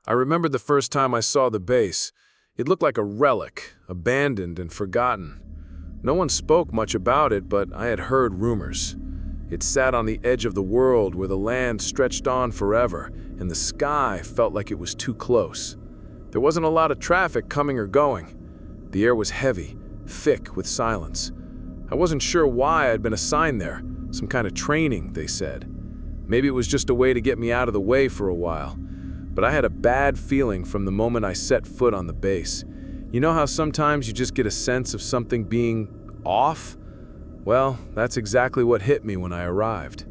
I remember the first time I saw the base. It looked like a relic, abandoned and forgotten. No one spoke much about it, but I had heard rumors. It sat on the edge of the world where the land stretched on forever, and the sky felt like it was too close. There wasn't a lot of traffic coming or going. The air was heavy, thick with silence. I wasn't sure why I'd been assigned there. Some kind of training, they said. Maybe it was just a way to get me out of the way for a while. But I had a bad feeling from the moment I set foot on the base. You know how sometimes you just get a sense of something being off? Well, that's exactly what hit me when I arrived.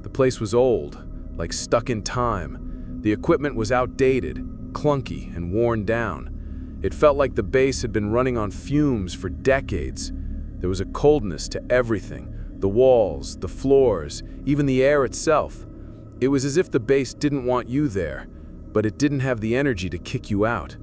The place was old, like stuck in time. The equipment was outdated, clunky, and worn down. It felt like the base had been running on fumes for decades. There was a coldness to everything, the walls, the floors, even the air itself. It was as if the base didn't want you there, but it didn't have the energy to kick you out.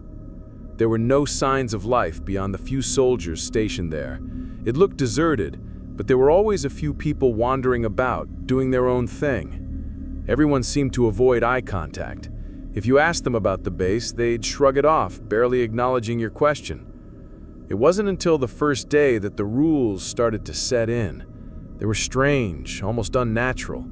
There were no signs of life beyond the few soldiers stationed there. It looked deserted, but there were always a few people wandering about, doing their own thing. Everyone seemed to avoid eye contact. If you asked them about the base, they'd shrug it off, barely acknowledging your question. It wasn't until the first day that the rules started to set in. They were strange, almost unnatural.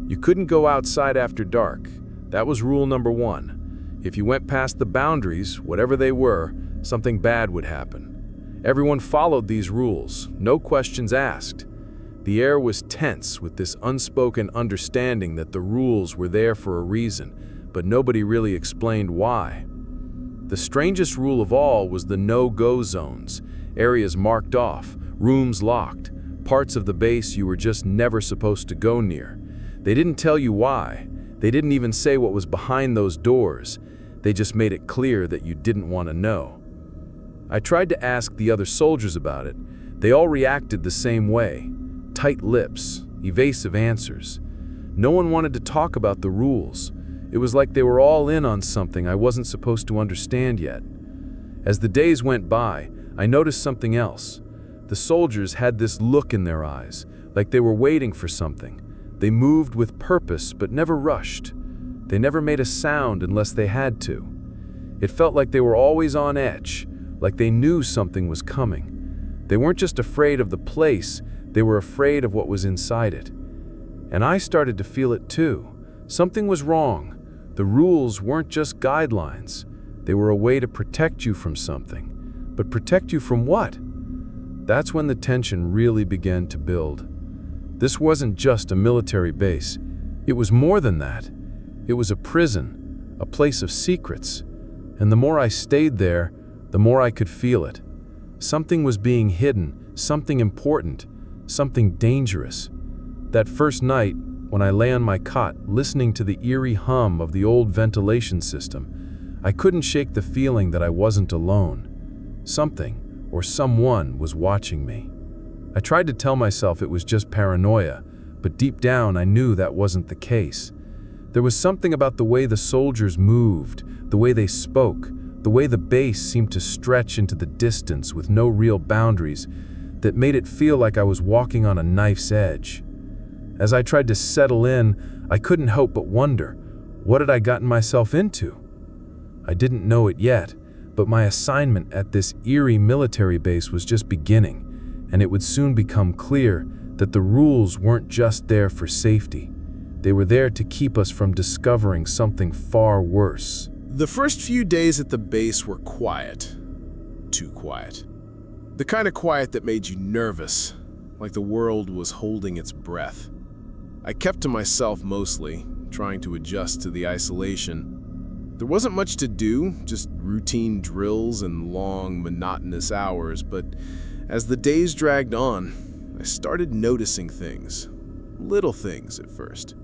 You couldn't go outside after dark. That was rule number 1. If you went past the boundaries, whatever they were, something bad would happen. Everyone followed these rules, no questions asked. The air was tense with this unspoken understanding that the rules were there for a reason, but nobody really explained why. The strangest rule of all was the no-go zones, areas marked off, rooms locked, parts of the base you were just never supposed to go near. They didn't tell you why. They didn't even say what was behind those doors. They just made it clear that you didn't want to know. I tried to ask the other soldiers about it. They all reacted the same way. Tight lips, evasive answers. No one wanted to talk about the rules. It was like they were all in on something I wasn't supposed to understand yet. As the days went by, I noticed something else. The soldiers had this look in their eyes, like they were waiting for something. They moved with purpose but never rushed. They never made a sound unless they had to. It felt like they were always on edge, like they knew something was coming. They weren't just afraid of the place, they were afraid of what was inside it. And I started to feel it too. Something was wrong. The rules weren't just guidelines. They were a way to protect you from something. But protect you from what? That's when the tension really began to build. This wasn't just a military base. It was more than that. It was a prison, a place of secrets. And the more I stayed there, the more I could feel it. Something was being hidden, something important, something dangerous. That first night, when I lay on my cot, listening to the eerie hum of the old ventilation system, I couldn't shake the feeling that I wasn't alone. Something, or someone, was watching me. I tried to tell myself it was just paranoia, but deep down I knew that wasn't the case. There was something about the way the soldiers moved, the way they spoke, the way the base seemed to stretch into the distance with no real boundaries, that made it feel like I was walking on a knife's edge. As I tried to settle in, I couldn't help but wonder, what had I gotten myself into? I didn't know it yet, but my assignment at this eerie military base was just beginning. And it would soon become clear that the rules weren't just there for safety. They were there to keep us from discovering something far worse. The first few days at the base were quiet. Too quiet. The kind of quiet that made you nervous, like the world was holding its breath. I kept to myself mostly, trying to adjust to the isolation. There wasn't much to do, just routine drills and long, monotonous hours, but as the days dragged on, I started noticing things. Little things at first.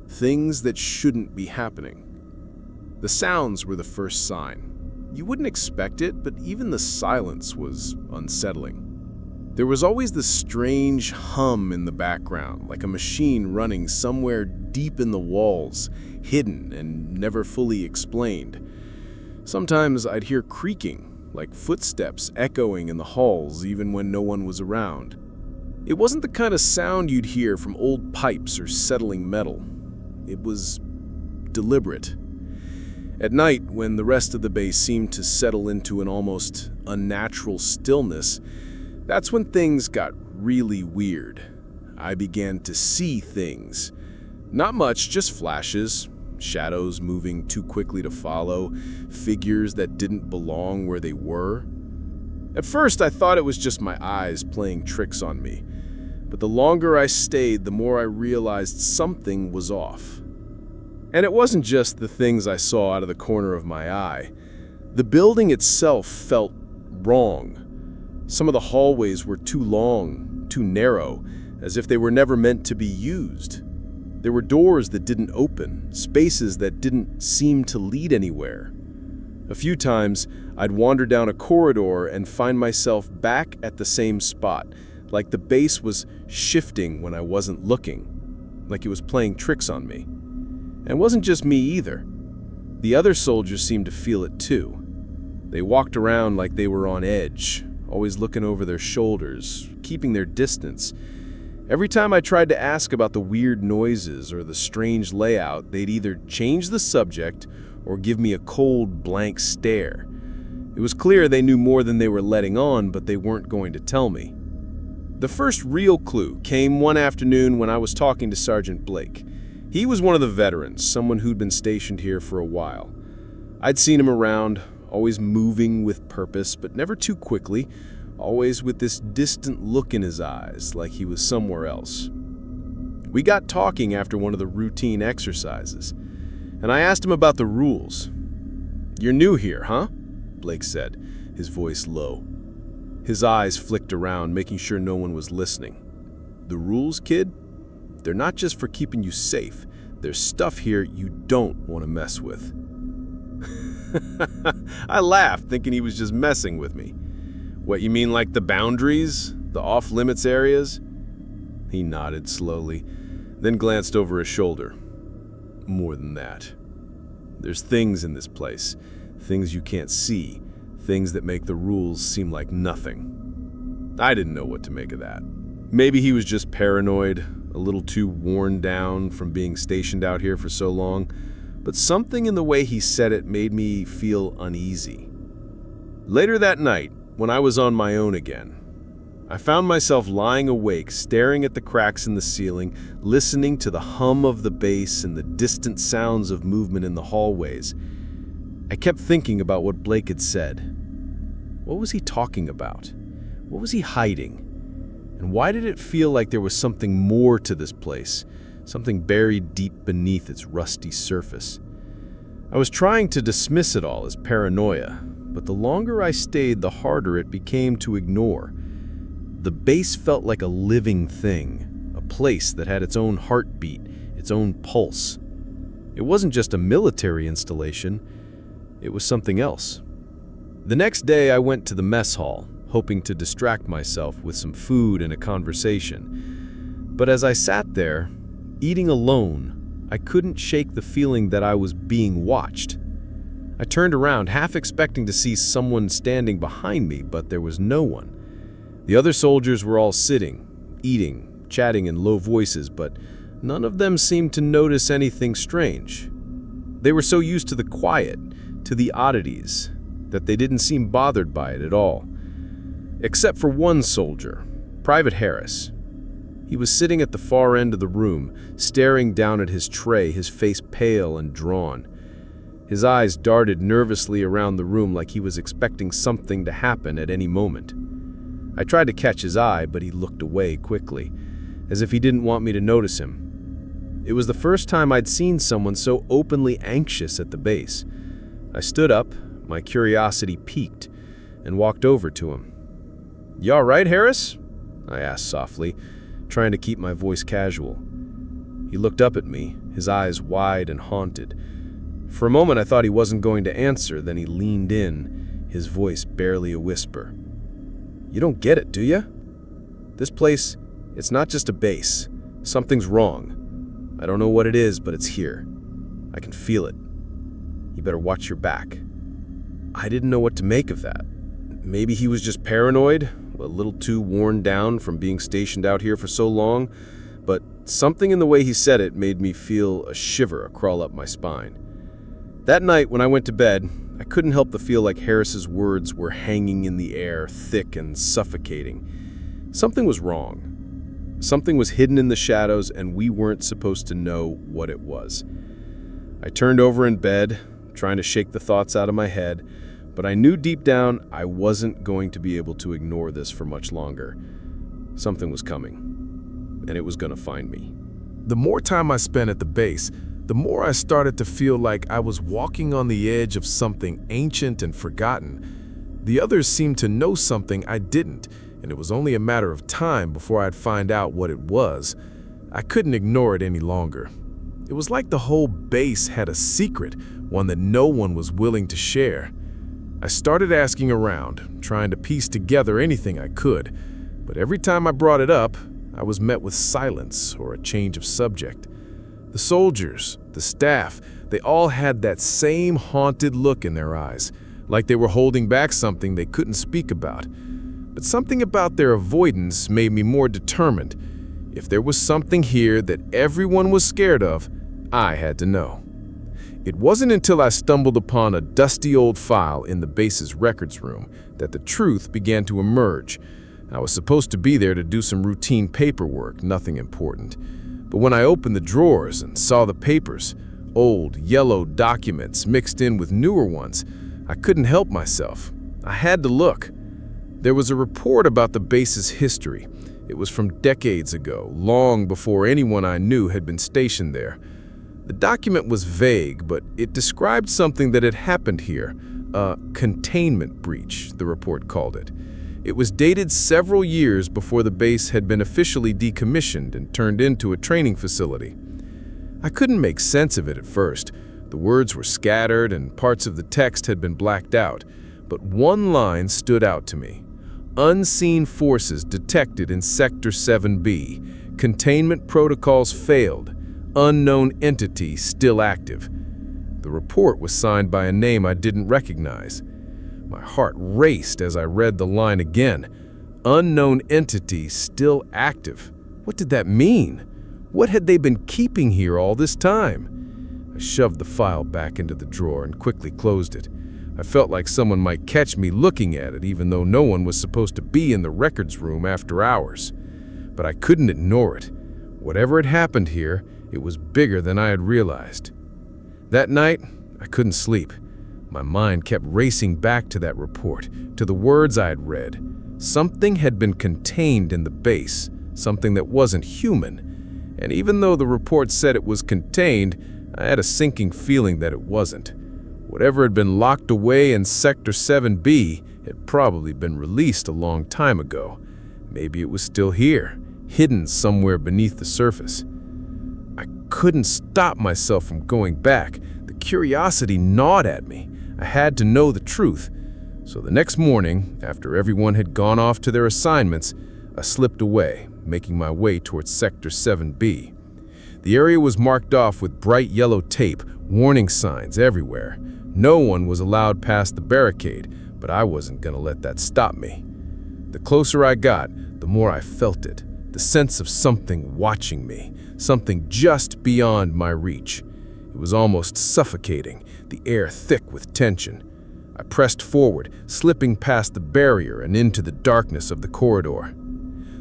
Things that shouldn't be happening. The sounds were the first sign. You wouldn't expect it, but even the silence was unsettling. There was always this strange hum in the background, like a machine running somewhere deep in the walls, hidden and never fully explained. Sometimes I'd hear creaking, like footsteps echoing in the halls even when no one was around. It wasn't the kind of sound you'd hear from old pipes or settling metal. It was deliberate. At night, when the rest of the base seemed to settle into an almost unnatural stillness, that's when things got really weird. I began to see things. Not much, just flashes, shadows moving too quickly to follow, figures that didn't belong where they were. At first, I thought it was just my eyes playing tricks on me. But the longer I stayed, the more I realized something was off. And it wasn't just the things I saw out of the corner of my eye. The building itself felt wrong. Some of the hallways were too long, too narrow, as if they were never meant to be used. There were doors that didn't open, spaces that didn't seem to lead anywhere. A few times, I'd wander down a corridor and find myself back at the same spot, like the base was shifting when I wasn't looking, like it was playing tricks on me. And it wasn't just me either. The other soldiers seemed to feel it too. They walked around like they were on edge, always looking over their shoulders, keeping their distance. Every time I tried to ask about the weird noises or the strange layout, they'd either change the subject or give me a cold, blank stare. It was clear they knew more than they were letting on, but they weren't going to tell me. The first real clue came one afternoon when I was talking to Sergeant Blake. He was one of the veterans, someone who'd been stationed here for a while. I'd seen him around, always moving with purpose, but never too quickly, always with this distant look in his eyes, like he was somewhere else. We got talking after one of the routine exercises, and I asked him about the rules. "You're new here, huh?" Blake said, his voice low. His eyes flicked around, making sure no one was listening. "The rules, kid? They're not just for keeping you safe. There's stuff here you don't want to mess with." I laughed, thinking he was just messing with me. "What, you mean like the boundaries? The off-limits areas?" He nodded slowly, then glanced over his shoulder. "More than that. There's things in this place, things you can't see, things that make the rules seem like nothing." I didn't know what to make of that. Maybe he was just paranoid, a little too worn down from being stationed out here for so long, but something in the way he said it made me feel uneasy. Later that night, when I was on my own again, I found myself lying awake, staring at the cracks in the ceiling, listening to the hum of the bass and the distant sounds of movement in the hallways. I kept thinking about what Blake had said. What was he talking about? What was he hiding? And why did it feel like there was something more to this place, something buried deep beneath its rusty surface? I was trying to dismiss it all as paranoia, but the longer I stayed, the harder it became to ignore. The base felt like a living thing, a place that had its own heartbeat, its own pulse. It wasn't just a military installation, it was something else. The next day I went to the mess hall, hoping to distract myself with some food and a conversation. But as I sat there, eating alone, I couldn't shake the feeling that I was being watched. I turned around, half expecting to see someone standing behind me, but there was no one. The other soldiers were all sitting, eating, chatting in low voices, but none of them seemed to notice anything strange. They were so used to the quiet, to the oddities, that they didn't seem bothered by it at all. Except for one soldier, Private Harris. He was sitting at the far end of the room, staring down at his tray, his face pale and drawn. His eyes darted nervously around the room like he was expecting something to happen at any moment. I tried to catch his eye, but he looked away quickly, as if he didn't want me to notice him. It was the first time I'd seen someone so openly anxious at the base. I stood up, my curiosity piqued, and walked over to him. "You all right, Harris?" I asked softly, trying to keep my voice casual. He looked up at me, his eyes wide and haunted. For a moment I thought he wasn't going to answer, then he leaned in, his voice barely a whisper. "You don't get it, do you? This place, it's not just a base. Something's wrong. I don't know what it is, but it's here. I can feel it. You better watch your back." I didn't know what to make of that. Maybe he was just paranoid, a little too worn down from being stationed out here for so long, but something in the way he said it made me feel a shiver crawl up my spine. That night, when I went to bed, I couldn't help but feel like Harris's words were hanging in the air, thick and suffocating. Something was wrong. Something was hidden in the shadows, and we weren't supposed to know what it was. I turned over in bed, trying to shake the thoughts out of my head, but I knew deep down I wasn't going to be able to ignore this for much longer. Something was coming, and it was going to find me. The more time I spent at the base, the more I started to feel like I was walking on the edge of something ancient and forgotten. The others seemed to know something I didn't, and it was only a matter of time before I'd find out what it was. I couldn't ignore it any longer. It was like the whole base had a secret, one that no one was willing to share. I started asking around, trying to piece together anything I could, but every time I brought it up, I was met with silence or a change of subject. The soldiers, the staff, they all had that same haunted look in their eyes, like they were holding back something they couldn't speak about. But something about their avoidance made me more determined. If there was something here that everyone was scared of, I had to know. It wasn't until I stumbled upon a dusty old file in the base's records room that the truth began to emerge. I was supposed to be there to do some routine paperwork, nothing important. But when I opened the drawers and saw the papers, old, yellow documents mixed in with newer ones, I couldn't help myself. I had to look. There was a report about the base's history. It was from decades ago, long before anyone I knew had been stationed there. The document was vague, but it described something that had happened here, a containment breach, the report called it. It was dated several years before the base had been officially decommissioned and turned into a training facility. I couldn't make sense of it at first. The words were scattered and parts of the text had been blacked out, but one line stood out to me. Unseen forces detected in Sector 7B. Containment protocols failed. Unknown entity still active. The report was signed by a name I didn't recognize. My heart raced as I read the line again. Unknown entity still active. What did that mean? What had they been keeping here all this time? I shoved the file back into the drawer and quickly closed it. I felt like someone might catch me looking at it, even though no one was supposed to be in the records room after hours. But I couldn't ignore it. Whatever had happened here, it was bigger than I had realized. That night, I couldn't sleep. My mind kept racing back to that report, to the words I had read. Something had been contained in the base, something that wasn't human. And even though the report said it was contained, I had a sinking feeling that it wasn't. Whatever had been locked away in Sector 7B had probably been released a long time ago. Maybe it was still here, hidden somewhere beneath the surface. I couldn't stop myself from going back. The curiosity gnawed at me. I had to know the truth. So the next morning, after everyone had gone off to their assignments, I slipped away, making my way towards Sector 7B. The area was marked off with bright yellow tape, warning signs everywhere. No one was allowed past the barricade, but I wasn't going to let that stop me. The closer I got, the more I felt it, the sense of something watching me, something just beyond my reach. It was almost suffocating, the air thick with tension. I pressed forward, slipping past the barrier and into the darkness of the corridor.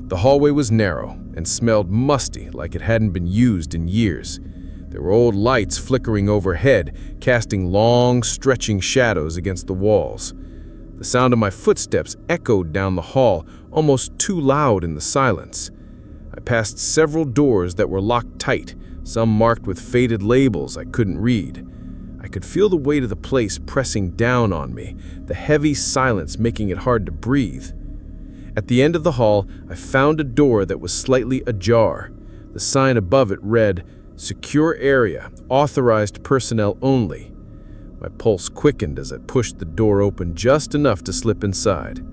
The hallway was narrow and smelled musty, like it hadn't been used in years. There were old lights flickering overhead, casting long, stretching shadows against the walls. The sound of my footsteps echoed down the hall, almost too loud in the silence. I passed several doors that were locked tight, some marked with faded labels I couldn't read. I could feel the weight of the place pressing down on me, the heavy silence making it hard to breathe. At the end of the hall, I found a door that was slightly ajar. The sign above it read, "Secure area, authorized personnel only." My pulse quickened as I pushed the door open just enough to slip inside.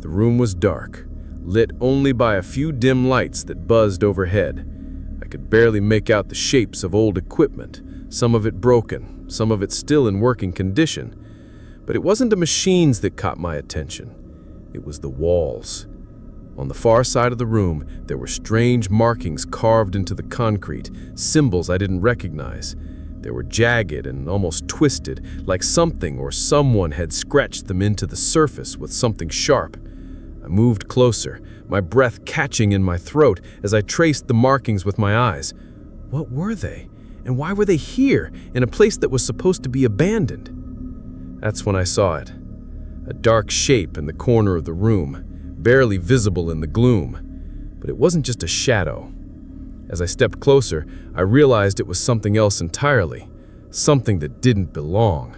The room was dark, lit only by a few dim lights that buzzed overhead. I could barely make out the shapes of old equipment, some of it broken, some of it still in working condition. But it wasn't the machines that caught my attention. It was the walls. On the far side of the room, there were strange markings carved into the concrete, symbols I didn't recognize. They were jagged and almost twisted, like something or someone had scratched them into the surface with something sharp. I moved closer, my breath catching in my throat as I traced the markings with my eyes. What were they? And why were they here, in a place that was supposed to be abandoned? That's when I saw it. A dark shape in the corner of the room, barely visible in the gloom. But it wasn't just a shadow. As I stepped closer, I realized it was something else entirely, something that didn't belong.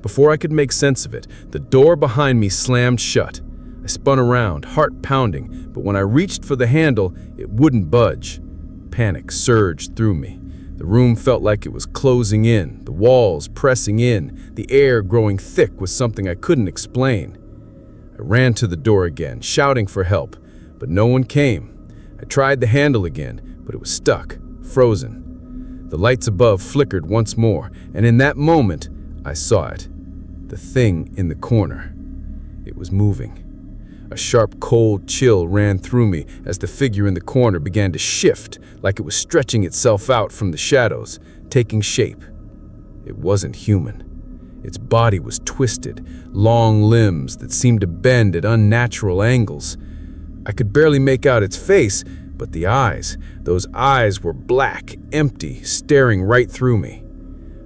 Before I could make sense of it, the door behind me slammed shut. I spun around, heart pounding, but when I reached for the handle, it wouldn't budge. Panic surged through me. The room felt like it was closing in, the walls pressing in, the air growing thick with something I couldn't explain. I ran to the door again, shouting for help, but no one came. I tried the handle again, but it was stuck, frozen. The lights above flickered once more, and in that moment, I saw it. The thing in the corner. It was moving. A sharp, cold chill ran through me as the figure in the corner began to shift, like it was stretching itself out from the shadows, taking shape. It wasn't human. Its body was twisted, long limbs that seemed to bend at unnatural angles. I could barely make out its face, but the eyes, those eyes were black, empty, staring right through me.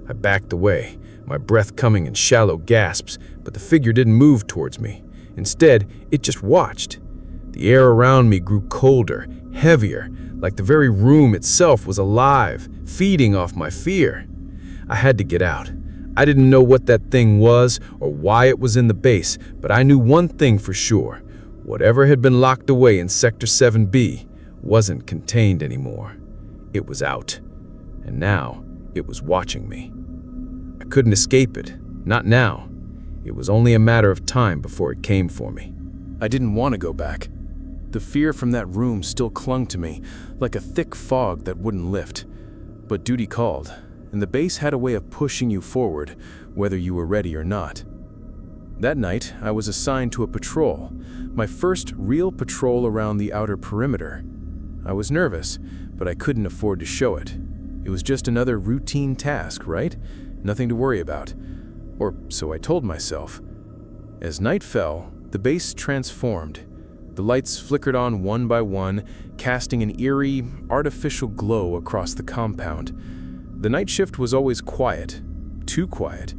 I backed away, my breath coming in shallow gasps, but the figure didn't move towards me. Instead, it just watched. The air around me grew colder, heavier, like the very room itself was alive, feeding off my fear. I had to get out. I didn't know what that thing was or why it was in the base, but I knew one thing for sure. Whatever had been locked away in Sector 7B wasn't contained anymore. It was out, and now it was watching me. I couldn't escape it, not now. It was only a matter of time before it came for me. I didn't want to go back. The fear from that room still clung to me, like a thick fog that wouldn't lift. But duty called, and the base had a way of pushing you forward, whether you were ready or not. That night, I was assigned to a patrol, my first real patrol around the outer perimeter. I was nervous, but I couldn't afford to show it. It was just another routine task, right? Nothing to worry about. Or so I told myself. As night fell, the base transformed. The lights flickered on one by one, casting an eerie, artificial glow across the compound. The night shift was always quiet, too quiet,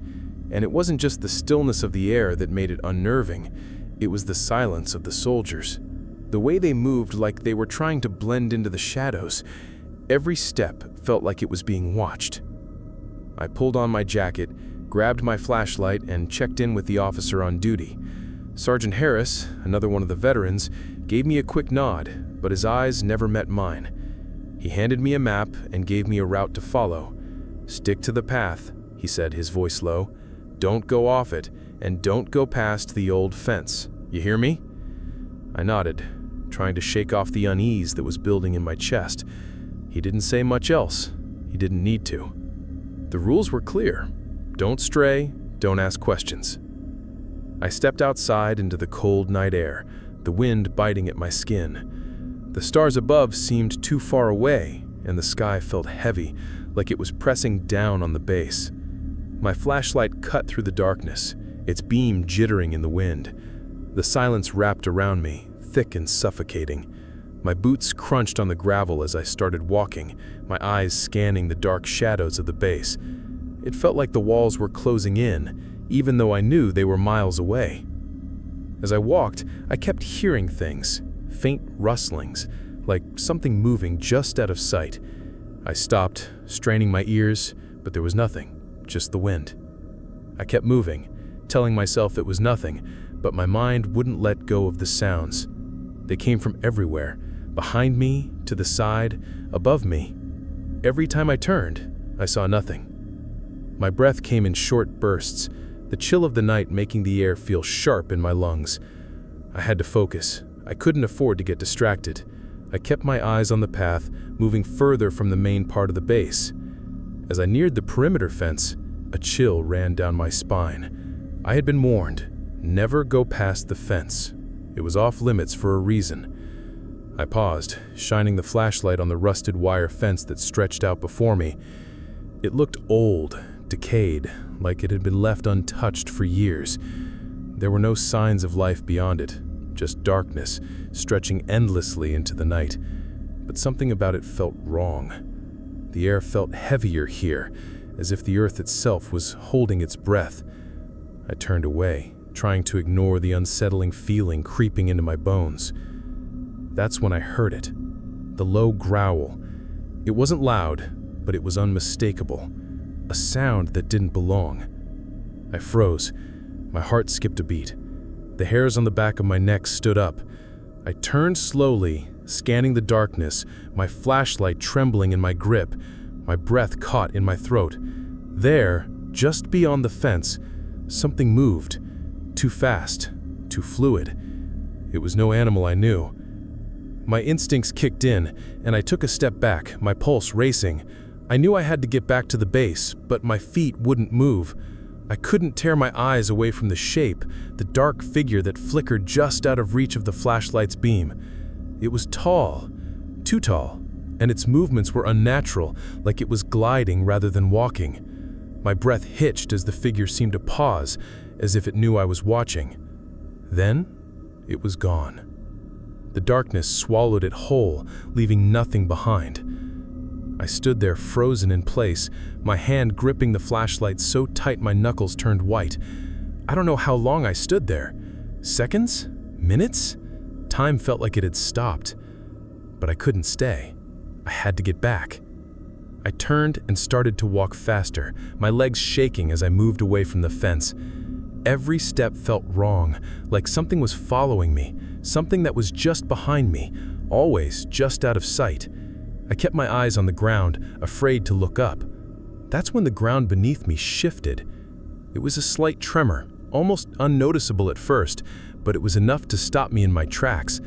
and it wasn't just the stillness of the air that made it unnerving. It was the silence of the soldiers. The way they moved like they were trying to blend into the shadows. Every step felt like it was being watched. I pulled on my jacket, grabbed my flashlight, and checked in with the officer on duty. Sergeant Harris, another one of the veterans, gave me a quick nod, but his eyes never met mine. He handed me a map and gave me a route to follow. "Stick to the path," he said, his voice low. "Don't go off it, and don't go past the old fence. You hear me?" I nodded, trying to shake off the unease that was building in my chest. He didn't say much else. He didn't need to. The rules were clear. Don't stray, don't ask questions. I stepped outside into the cold night air, the wind biting at my skin. The stars above seemed too far away, and the sky felt heavy, like it was pressing down on the base. My flashlight cut through the darkness, its beam jittering in the wind. The silence wrapped around me, thick and suffocating. My boots crunched on the gravel as I started walking, my eyes scanning the dark shadows of the base. It felt like the walls were closing in, even though I knew they were miles away. As I walked, I kept hearing things, faint rustlings, like something moving just out of sight. I stopped, straining my ears, but there was nothing, just the wind. I kept moving, telling myself it was nothing, but my mind wouldn't let go of the sounds. They came from everywhere, behind me, to the side, above me. Every time I turned, I saw nothing. My breath came in short bursts, the chill of the night making the air feel sharp in my lungs. I had to focus. I couldn't afford to get distracted. I kept my eyes on the path, moving further from the main part of the base. As I neared the perimeter fence, a chill ran down my spine. I had been warned, never go past the fence. It was off limits for a reason. I paused, shining the flashlight on the rusted wire fence that stretched out before me. It looked old, decayed, like it had been left untouched for years. There were no signs of life beyond it, just darkness, stretching endlessly into the night. But something about it felt wrong. The air felt heavier here, as if the earth itself was holding its breath. I turned away, trying to ignore the unsettling feeling creeping into my bones. That's when I heard it. The low growl. It wasn't loud, but it was unmistakable. A sound that didn't belong. I froze. My heart skipped a beat. The hairs on the back of my neck stood up. I turned slowly, scanning the darkness, my flashlight trembling in my grip, my breath caught in my throat. There, just beyond the fence, something moved. Too fast, too fluid. It was no animal I knew. My instincts kicked in, and I took a step back, my pulse racing. I knew I had to get back to the base, but my feet wouldn't move. I couldn't tear my eyes away from the shape, the dark figure that flickered just out of reach of the flashlight's beam. It was tall, too tall, and its movements were unnatural, like it was gliding rather than walking. My breath hitched as the figure seemed to pause, as if it knew I was watching. Then, it was gone. The darkness swallowed it whole, leaving nothing behind. I stood there frozen in place, my hand gripping the flashlight so tight my knuckles turned white. I don't know how long I stood there. Seconds? Minutes? Time felt like it had stopped. But I couldn't stay. I had to get back. I turned and started to walk faster, my legs shaking as I moved away from the fence. Every step felt wrong, like something was following me, something that was just behind me, always just out of sight. I kept my eyes on the ground, afraid to look up. That's when the ground beneath me shifted. It was a slight tremor, almost unnoticeable at first, but it was enough to stop me in my tracks.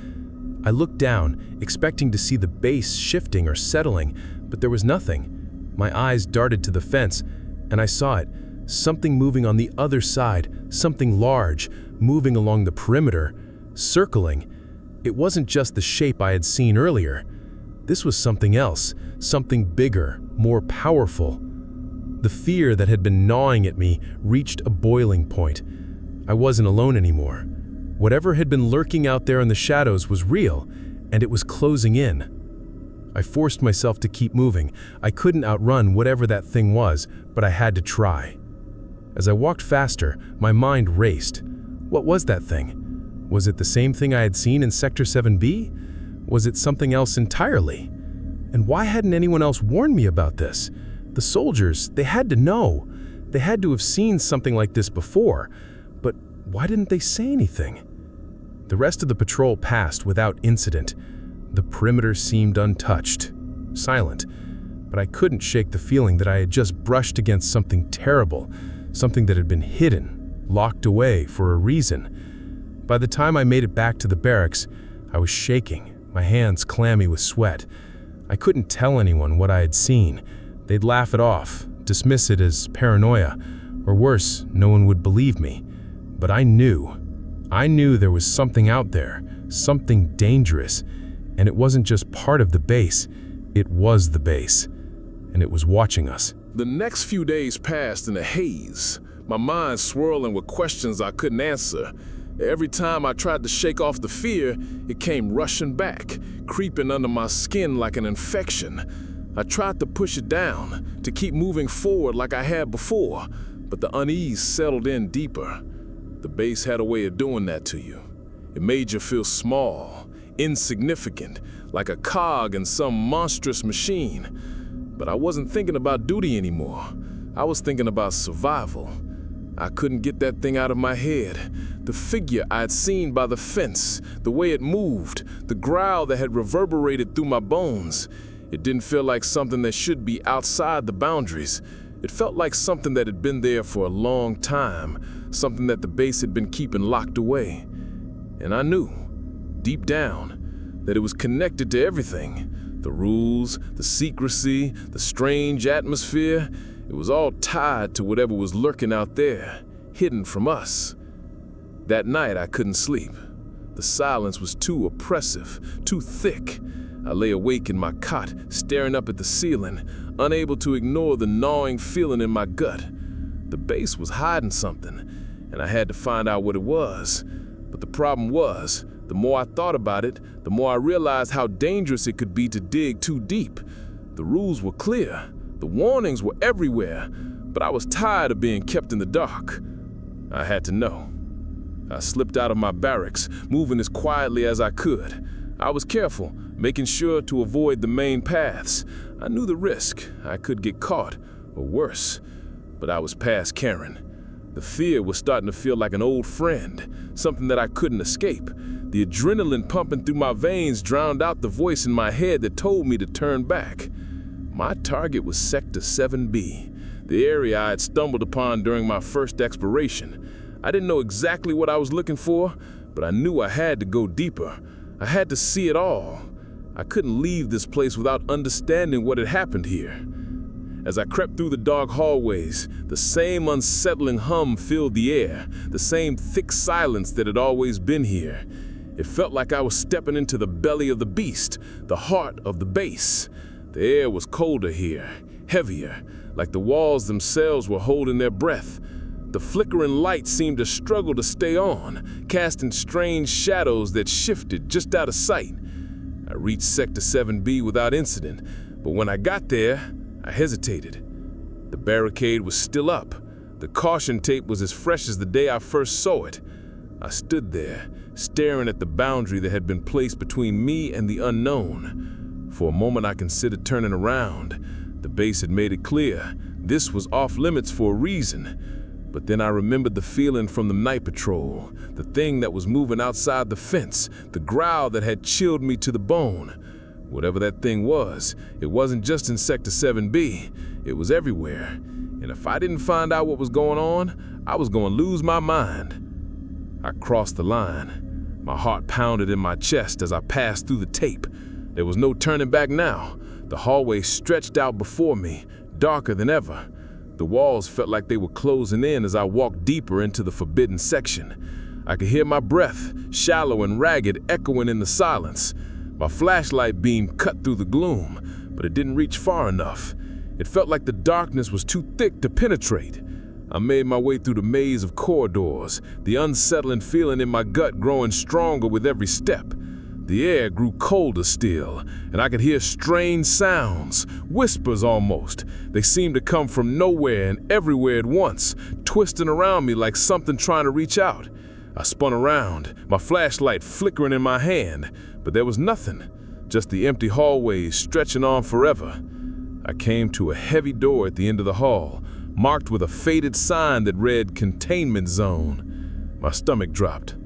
I looked down, expecting to see the base shifting or settling, but there was nothing. My eyes darted to the fence, and I saw it. Something moving on the other side, something large, moving along the perimeter, circling. It wasn't just the shape I had seen earlier. This was something else, something bigger, more powerful. The fear that had been gnawing at me reached a boiling point. I wasn't alone anymore. Whatever had been lurking out there in the shadows was real, and it was closing in. I forced myself to keep moving. I couldn't outrun whatever that thing was, but I had to try. As I walked faster, my mind raced. What was that thing? Was it the same thing I had seen in Sector 7B? Was it something else entirely? And why hadn't anyone else warned me about this? The soldiers, they had to know. They had to have seen something like this before. But why didn't they say anything? The rest of the patrol passed without incident. The perimeter seemed untouched, silent. But I couldn't shake the feeling that I had just brushed against something terrible. Something that had been hidden, locked away for a reason. By the time I made it back to the barracks, I was shaking, my hands clammy with sweat. I couldn't tell anyone what I had seen. They'd laugh it off, dismiss it as paranoia, or worse, no one would believe me. But I knew there was something out there, something dangerous, and it wasn't just part of the base, it was the base, and it was watching us. The next few days passed in a haze, my mind swirling with questions I couldn't answer. Every time I tried to shake off the fear, it came rushing back, creeping under my skin like an infection. I tried to push it down, to keep moving forward like I had before, but the unease settled in deeper. The base had a way of doing that to you. It made you feel small, insignificant, like a cog in some monstrous machine. But I wasn't thinking about duty anymore. I was thinking about survival. I couldn't get that thing out of my head. The figure I'd seen by the fence, the way it moved, the growl that had reverberated through my bones. It didn't feel like something that should be outside the boundaries. It felt like something that had been there for a long time, something that the base had been keeping locked away. And I knew, deep down, that it was connected to everything. The rules, the secrecy, the strange atmosphere, it was all tied to whatever was lurking out there, hidden from us. That night I couldn't sleep. The silence was too oppressive, too thick. I lay awake in my cot, staring up at the ceiling, unable to ignore the gnawing feeling in my gut. The base was hiding something, and I had to find out what it was. But the problem was, the more I thought about it, the more I realized how dangerous it could be to dig too deep. The rules were clear, the warnings were everywhere, but I was tired of being kept in the dark. I had to know. I slipped out of my barracks, moving as quietly as I could. I was careful, making sure to avoid the main paths. I knew the risk. I could get caught, or worse. But I was past caring. The fear was starting to feel like an old friend, something that I couldn't escape. The adrenaline pumping through my veins drowned out the voice in my head that told me to turn back. My target was Sector 7B, the area I had stumbled upon during my first exploration. I didn't know exactly what I was looking for, but I knew I had to go deeper. I had to see it all. I couldn't leave this place without understanding what had happened here. As I crept through the dark hallways, the same unsettling hum filled the air, the same thick silence that had always been here. It felt like I was stepping into the belly of the beast, the heart of the base. The air was colder here, heavier, like the walls themselves were holding their breath. The flickering light seemed to struggle to stay on, casting strange shadows that shifted just out of sight. I reached Sector 7B without incident, but when I got there, I hesitated. The barricade was still up. The caution tape was as fresh as the day I first saw it. I stood there, staring at the boundary that had been placed between me and the unknown. For a moment I considered turning around. The base had made it clear, this was off limits for a reason. But then I remembered the feeling from the night patrol, the thing that was moving outside the fence, the growl that had chilled me to the bone. Whatever that thing was, it wasn't just in Sector 7B, it was everywhere. And if I didn't find out what was going on, I was going to lose my mind. I crossed the line. My heart pounded in my chest as I passed through the tape. There was no turning back now. The hallway stretched out before me, darker than ever. The walls felt like they were closing in as I walked deeper into the forbidden section. I could hear my breath, shallow and ragged, echoing in the silence. My flashlight beam cut through the gloom, but it didn't reach far enough. It felt like the darkness was too thick to penetrate. I made my way through the maze of corridors, the unsettling feeling in my gut growing stronger with every step. The air grew colder still, and I could hear strange sounds, whispers almost. They seemed to come from nowhere and everywhere at once, twisting around me like something trying to reach out. I spun around, my flashlight flickering in my hand, but there was nothing, just the empty hallways stretching on forever. I came to a heavy door at the end of the hall, marked with a faded sign that read Containment Zone. My stomach dropped.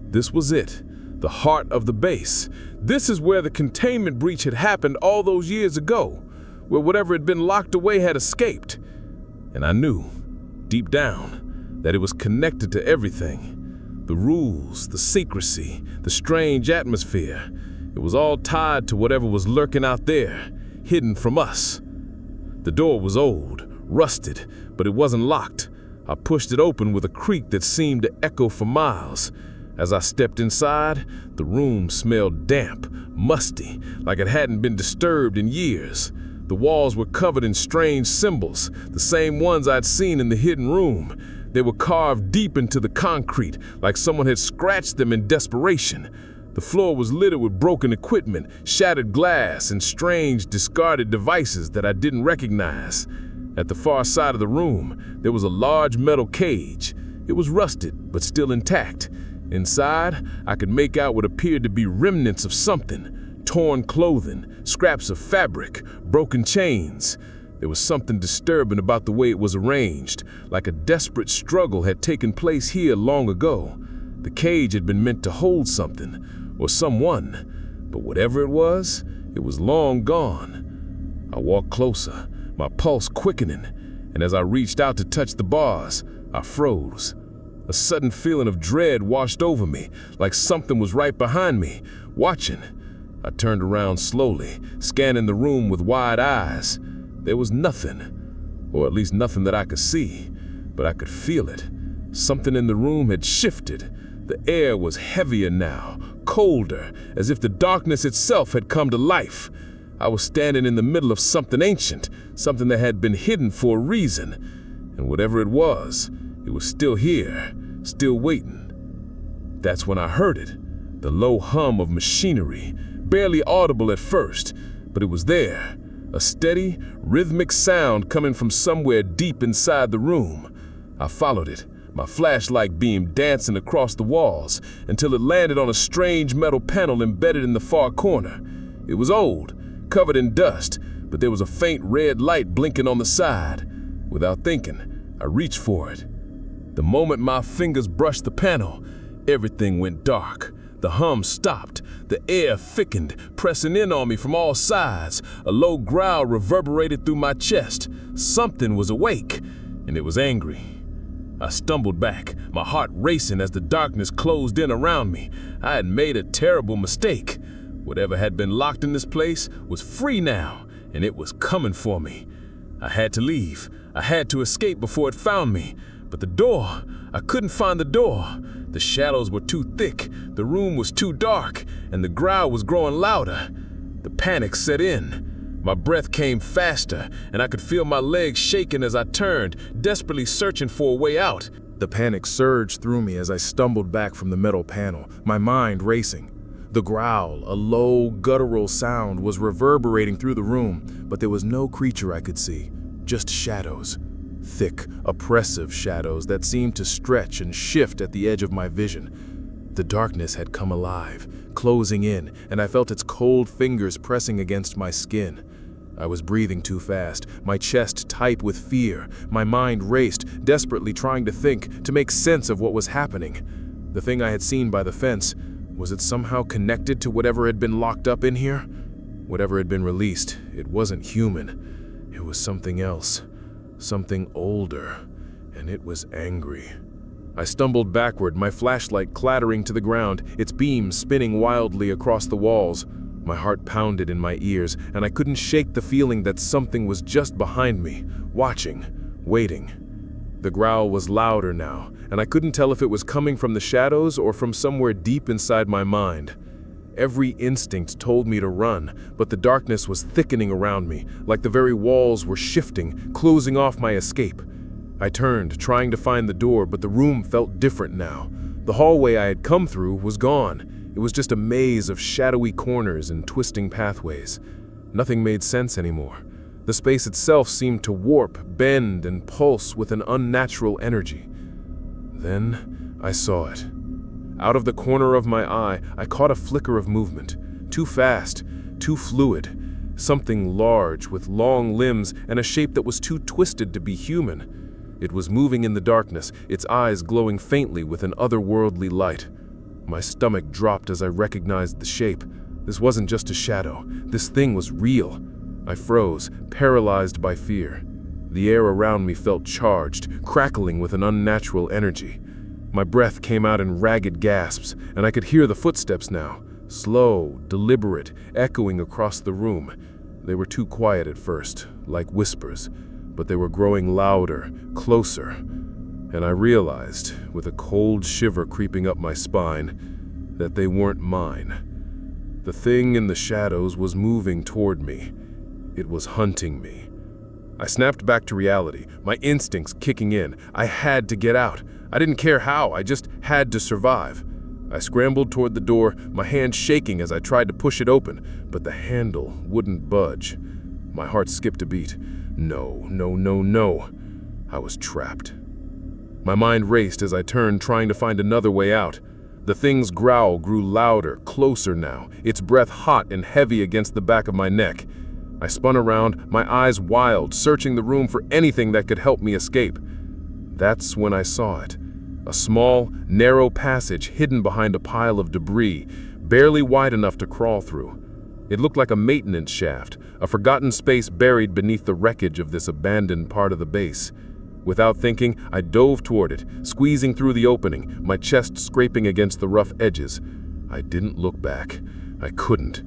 This was it. The heart of the base. This is where the containment breach had happened all those years ago, where whatever had been locked away had escaped. And I knew, deep down, that it was connected to everything. The rules, the secrecy, the strange atmosphere. It was all tied to whatever was lurking out there, hidden from us. The door was old, rusted, but it wasn't locked. I pushed it open with a creak that seemed to echo for miles. As I stepped inside, the room smelled damp, musty, like it hadn't been disturbed in years. The walls were covered in strange symbols, the same ones I'd seen in the hidden room. They were carved deep into the concrete, like someone had scratched them in desperation. The floor was littered with broken equipment, shattered glass, and strange, discarded devices that I didn't recognize. At the far side of the room, there was a large metal cage. It was rusted, but still intact. Inside, I could make out what appeared to be remnants of something, torn clothing, scraps of fabric, broken chains. There was something disturbing about the way it was arranged, like a desperate struggle had taken place here long ago. The cage had been meant to hold something, or someone, but whatever it was long gone. I walked closer, my pulse quickening, and as I reached out to touch the bars, I froze. A sudden feeling of dread washed over me, like something was right behind me, watching. I turned around slowly, scanning the room with wide eyes. There was nothing, or at least nothing that I could see, but I could feel it. Something in the room had shifted. The air was heavier now, colder, as if the darkness itself had come to life. I was standing in the middle of something ancient, something that had been hidden for a reason. And whatever it was still here, still waiting. That's when I heard it, the low hum of machinery, barely audible at first, but it was there, a steady, rhythmic sound coming from somewhere deep inside the room. I followed it, my flashlight beam dancing across the walls, until it landed on a strange metal panel embedded in the far corner. It was old, covered in dust, but there was a faint red light blinking on the side. Without thinking, I reached for it. The moment my fingers brushed the panel, everything went dark. The hum stopped. The air thickened, pressing in on me from all sides. A low growl reverberated through my chest. Something was awake, and it was angry. I stumbled back, my heart racing as the darkness closed in around me. I had made a terrible mistake. Whatever had been locked in this place was free now, and it was coming for me. I had to leave. I had to escape before it found me. But the door, I couldn't find the door. The shadows were too thick, the room was too dark, and the growl was growing louder. The panic set in. My breath came faster, and I could feel my legs shaking as I turned, desperately searching for a way out. The panic surged through me as I stumbled back from the metal panel, my mind racing. The growl, a low, guttural sound, was reverberating through the room, but there was no creature I could see, just shadows. Thick, oppressive shadows that seemed to stretch and shift at the edge of my vision. The darkness had come alive, closing in, and I felt its cold fingers pressing against my skin. I was breathing too fast, my chest tight with fear. My mind raced, desperately trying to think, to make sense of what was happening. The thing I had seen by the fence, was it somehow connected to whatever had been locked up in here? Whatever had been released, it wasn't human. It was something else. Something older, and it was angry. I stumbled backward, my flashlight clattering to the ground, its beam spinning wildly across the walls. My heart pounded in my ears, and I couldn't shake the feeling that something was just behind me, watching, waiting. The growl was louder now, and I couldn't tell if it was coming from the shadows or from somewhere deep inside my mind. Every instinct told me to run, but the darkness was thickening around me, like the very walls were shifting, closing off my escape. I turned, trying to find the door, but the room felt different now. The hallway I had come through was gone. It was just a maze of shadowy corners and twisting pathways. Nothing made sense anymore. The space itself seemed to warp, bend, and pulse with an unnatural energy. Then I saw it. Out of the corner of my eye, I caught a flicker of movement. Too fast, too fluid. Something large with long limbs and a shape that was too twisted to be human. It was moving in the darkness, its eyes glowing faintly with an otherworldly light. My stomach dropped as I recognized the shape. This wasn't just a shadow. This thing was real. I froze, paralyzed by fear. The air around me felt charged, crackling with an unnatural energy. My breath came out in ragged gasps, and I could hear the footsteps now, slow, deliberate, echoing across the room. They were too quiet at first, like whispers, but they were growing louder, closer, and I realized, with a cold shiver creeping up my spine, that they weren't mine. The thing in the shadows was moving toward me. It was hunting me. I snapped back to reality, my instincts kicking in. I had to get out. I didn't care how, I just had to survive. I scrambled toward the door, my hand shaking as I tried to push it open, but the handle wouldn't budge. My heart skipped a beat. No, no, no, no. I was trapped. My mind raced as I turned, trying to find another way out. The thing's growl grew louder, closer now, its breath hot and heavy against the back of my neck. I spun around, my eyes wild, searching the room for anything that could help me escape. That's when I saw it. A small, narrow passage hidden behind a pile of debris, barely wide enough to crawl through. It looked like a maintenance shaft, a forgotten space buried beneath the wreckage of this abandoned part of the base. Without thinking, I dove toward it, squeezing through the opening, my chest scraping against the rough edges. I didn't look back. I couldn't.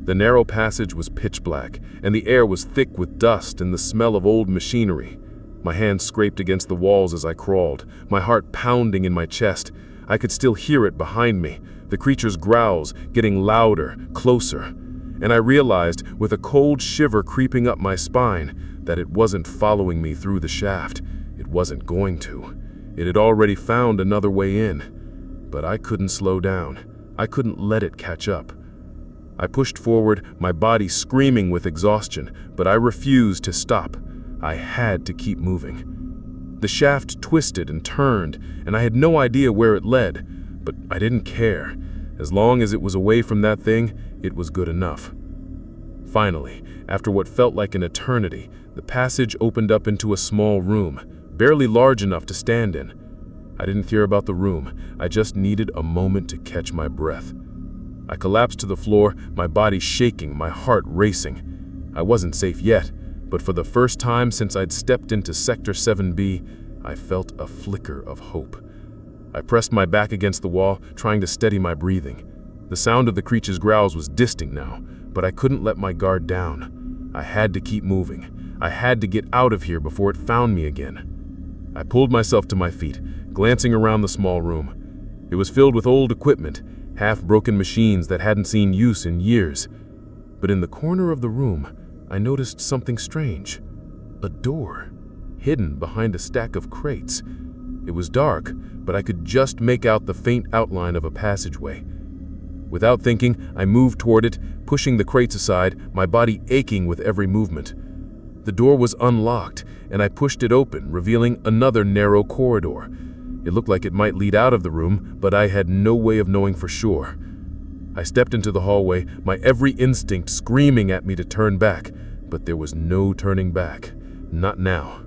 The narrow passage was pitch black, and the air was thick with dust and the smell of old machinery. My hands scraped against the walls as I crawled, my heart pounding in my chest. I could still hear it behind me, the creature's growls getting louder, closer, and I realized, with a cold shiver creeping up my spine, that it wasn't following me through the shaft. It wasn't going to. It had already found another way in. But I couldn't slow down. I couldn't let it catch up. I pushed forward, my body screaming with exhaustion, but I refused to stop. I had to keep moving. The shaft twisted and turned, and I had no idea where it led, but I didn't care. As long as it was away from that thing, it was good enough. Finally, after what felt like an eternity, the passage opened up into a small room, barely large enough to stand in. I didn't fear about the room. I just needed a moment to catch my breath. I collapsed to the floor, my body shaking, my heart racing. I wasn't safe yet, but for the first time since I'd stepped into Sector 7B, I felt a flicker of hope. I pressed my back against the wall, trying to steady my breathing. The sound of the creature's growls was distant now, but I couldn't let my guard down. I had to keep moving. I had to get out of here before it found me again. I pulled myself to my feet, glancing around the small room. It was filled with old equipment, half-broken machines that hadn't seen use in years. But in the corner of the room, I noticed something strange. A door, hidden behind a stack of crates. It was dark, but I could just make out the faint outline of a passageway. Without thinking, I moved toward it, pushing the crates aside, my body aching with every movement. The door was unlocked, and I pushed it open, revealing another narrow corridor. It looked like it might lead out of the room, but I had no way of knowing for sure. I stepped into the hallway, my every instinct screaming at me to turn back, but there was no turning back. Not now.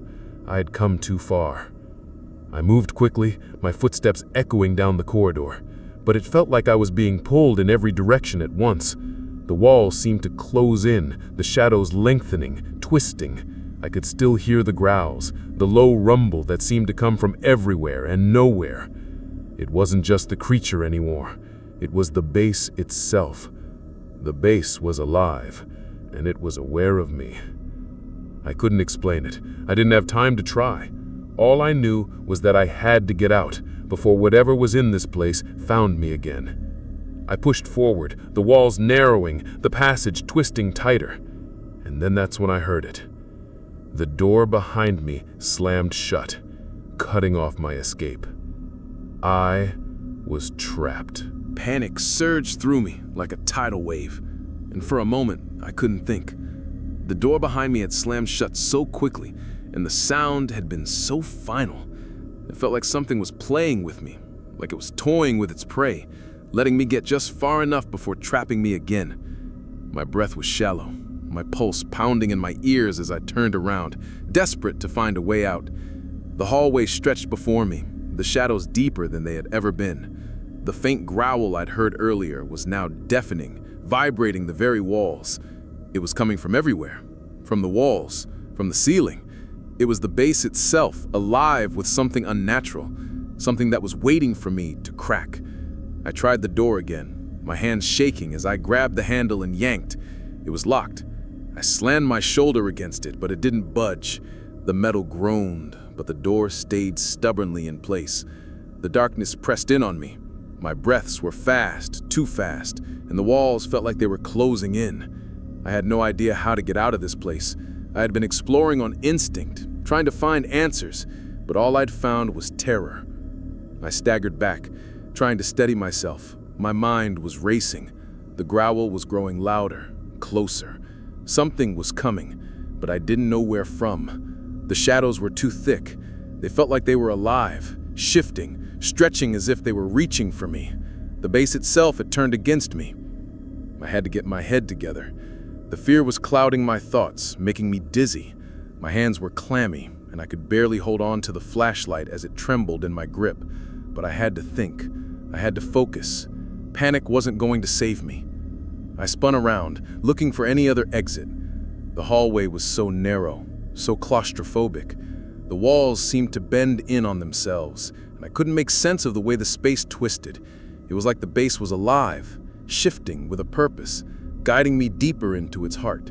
I had come too far. I moved quickly, my footsteps echoing down the corridor, but it felt like I was being pulled in every direction at once. The walls seemed to close in, the shadows lengthening, twisting. I could still hear the growls, the low rumble that seemed to come from everywhere and nowhere. It wasn't just the creature anymore. It was the base itself. The base was alive, and it was aware of me. I couldn't explain it. I didn't have time to try. All I knew was that I had to get out before whatever was in this place found me again. I pushed forward, the walls narrowing, the passage twisting tighter. And then that's when I heard it. The door behind me slammed shut, cutting off my escape. I was trapped. Panic surged through me like a tidal wave, and for a moment, I couldn't think. The door behind me had slammed shut so quickly, and the sound had been so final. It felt like something was playing with me, like it was toying with its prey, letting me get just far enough before trapping me again. My breath was shallow, my pulse pounding in my ears as I turned around, desperate to find a way out. The hallway stretched before me, the shadows deeper than they had ever been. The faint growl I'd heard earlier was now deafening, vibrating the very walls. It was coming from everywhere, from the walls, from the ceiling. It was the base itself, alive with something unnatural, something that was waiting for me to crack. I tried the door again, my hands shaking as I grabbed the handle and yanked. It was locked. I slammed my shoulder against it, but it didn't budge. The metal groaned, but the door stayed stubbornly in place. The darkness pressed in on me. My breaths were fast, too fast, and the walls felt like they were closing in. I had no idea how to get out of this place. I had been exploring on instinct, trying to find answers, but all I'd found was terror. I staggered back, trying to steady myself. My mind was racing. The growl was growing louder, closer. Something was coming, but I didn't know where from. The shadows were too thick. They felt like they were alive, shifting, stretching as if they were reaching for me. The base itself had turned against me. I had to get my head together. The fear was clouding my thoughts, making me dizzy. My hands were clammy, and I could barely hold on to the flashlight as it trembled in my grip. But I had to think. I had to focus. Panic wasn't going to save me. I spun around, looking for any other exit. The hallway was so narrow, so claustrophobic. The walls seemed to bend in on themselves, and I couldn't make sense of the way the space twisted. It was like the base was alive, shifting with a purpose, guiding me deeper into its heart.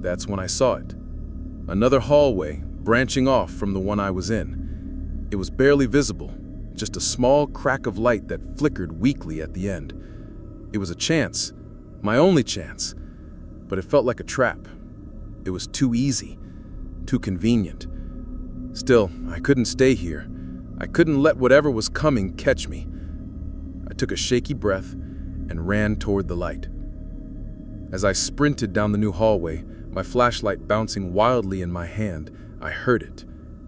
That's when I saw it. Another hallway, branching off from the one I was in. It was barely visible, just a small crack of light that flickered weakly at the end. It was a chance, my only chance, but it felt like a trap. It was too easy, too convenient. Still, I couldn't stay here. I couldn't let whatever was coming catch me. I took a shaky breath and ran toward the light. As I sprinted down the new hallway, my flashlight bouncing wildly in my hand, I heard it.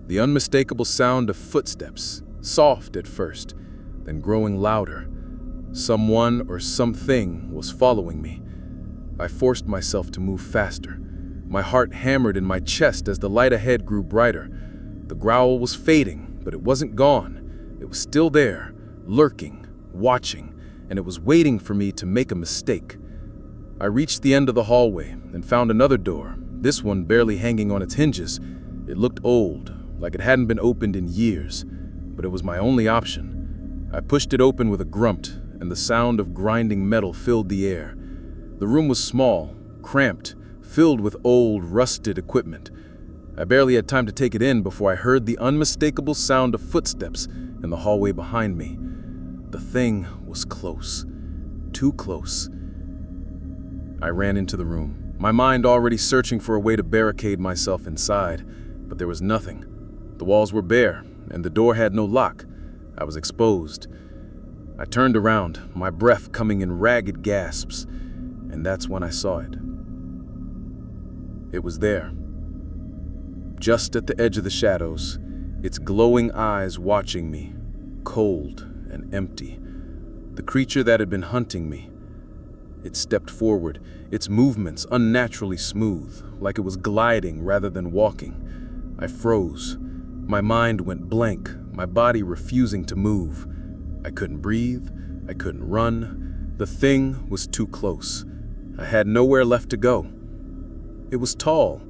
The unmistakable sound of footsteps, soft at first, then growing louder. Someone or something was following me. I forced myself to move faster. My heart hammered in my chest as the light ahead grew brighter. The growl was fading, but it wasn't gone. It was still there, lurking, watching, and it was waiting for me to make a mistake. I reached the end of the hallway and found another door, this one barely hanging on its hinges. It looked old, like it hadn't been opened in years, but it was my only option. I pushed it open with a grunt, and the sound of grinding metal filled the air. The room was small, cramped, filled with old, rusted equipment. I barely had time to take it in before I heard the unmistakable sound of footsteps in the hallway behind me. The thing was close, too close. I ran into the room, my mind already searching for a way to barricade myself inside, but there was nothing. The walls were bare, and the door had no lock. I was exposed. I turned around, my breath coming in ragged gasps, and that's when I saw it. It was there, just at the edge of the shadows, its glowing eyes watching me, cold and empty. The creature that had been hunting me. It stepped forward, its movements unnaturally smooth, like it was gliding rather than walking. I froze. My mind went blank, my body refusing to move. I couldn't breathe, I couldn't run. The thing was too close. I had nowhere left to go. It was tall,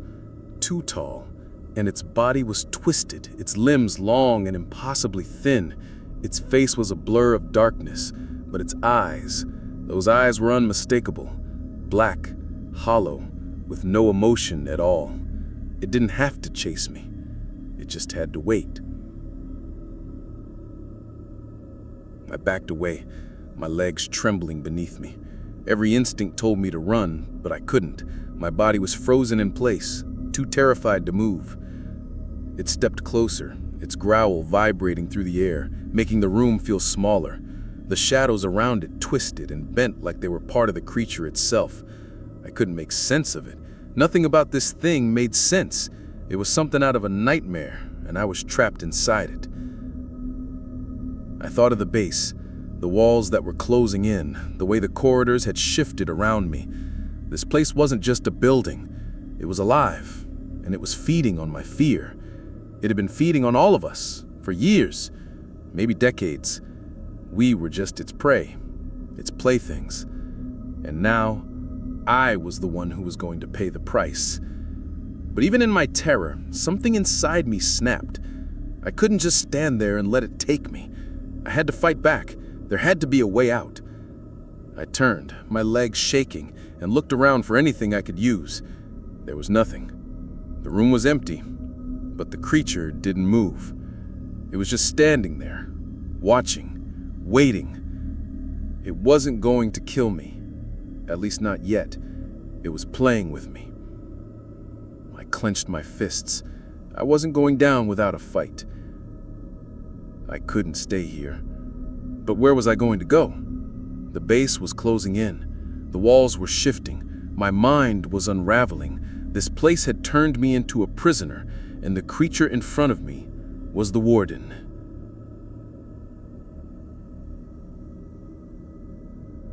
too tall, and its body was twisted, its limbs long and impossibly thin. Its face was a blur of darkness, but its eyes, those eyes were unmistakable, black, hollow, with no emotion at all. It didn't have to chase me. It just had to wait. I backed away, my legs trembling beneath me. Every instinct told me to run, but I couldn't. My body was frozen in place, too terrified to move. It stepped closer, its growl vibrating through the air, making the room feel smaller. The shadows around it twisted and bent like they were part of the creature itself. I couldn't make sense of it. Nothing about this thing made sense. It was something out of a nightmare, and I was trapped inside it. I thought of the base, the walls that were closing in, the way the corridors had shifted around me. This place wasn't just a building. It was alive, and it was feeding on my fear. It had been feeding on all of us for years, maybe decades. We were just its prey, its playthings. And now, I was the one who was going to pay the price. But even in my terror, something inside me snapped. I couldn't just stand there and let it take me. I had to fight back. There had to be a way out. I turned, my legs shaking, and looked around for anything I could use. There was nothing. The room was empty, but the creature didn't move. It was just standing there, watching, waiting. It wasn't going to kill me, at least not yet. It was playing with me. I clenched my fists. I wasn't going down without a fight. I couldn't stay here. But where was I going to go? The base was closing in. The walls were shifting. My mind was unraveling. This place had turned me into a prisoner, and the creature in front of me was the warden.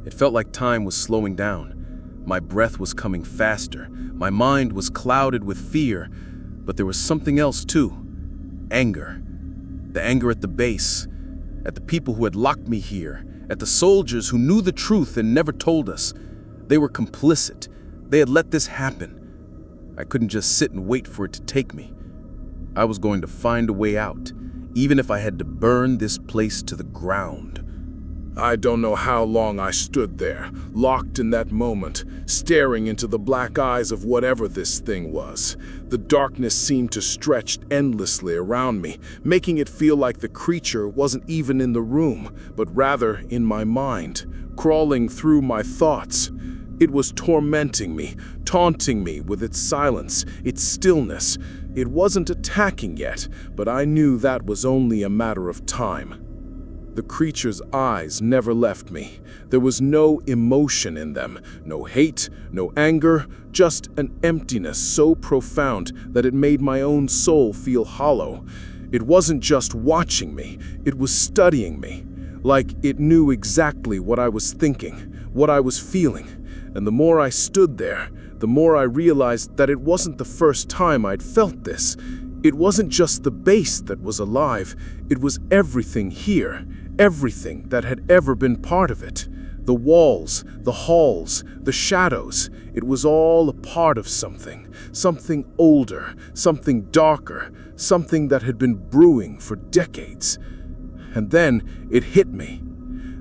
It felt like time was slowing down. My breath was coming faster. My mind was clouded with fear, but there was something else too. Anger. The anger at the base, at the people who had locked me here, at the soldiers who knew the truth and never told us. They were complicit. They had let this happen. I couldn't just sit and wait for it to take me. I was going to find a way out, even if I had to burn this place to the ground. I don't know how long I stood there, locked in that moment, staring into the black eyes of whatever this thing was. The darkness seemed to stretch endlessly around me, making it feel like the creature wasn't even in the room, but rather in my mind, crawling through my thoughts. It was tormenting me, taunting me with its silence, its stillness. It wasn't attacking yet, but I knew that was only a matter of time. The creature's eyes never left me. There was no emotion in them, no hate, no anger, just an emptiness so profound that it made my own soul feel hollow. It wasn't just watching me, it was studying me, like it knew exactly what I was thinking, what I was feeling. And the more I stood there, the more I realized that it wasn't the first time I'd felt this. It wasn't just the base that was alive, it was everything here. Everything that had ever been part of it. The walls, the halls, the shadows. It was all a part of something. Something older, something darker, something that had been brewing for decades. And then it hit me.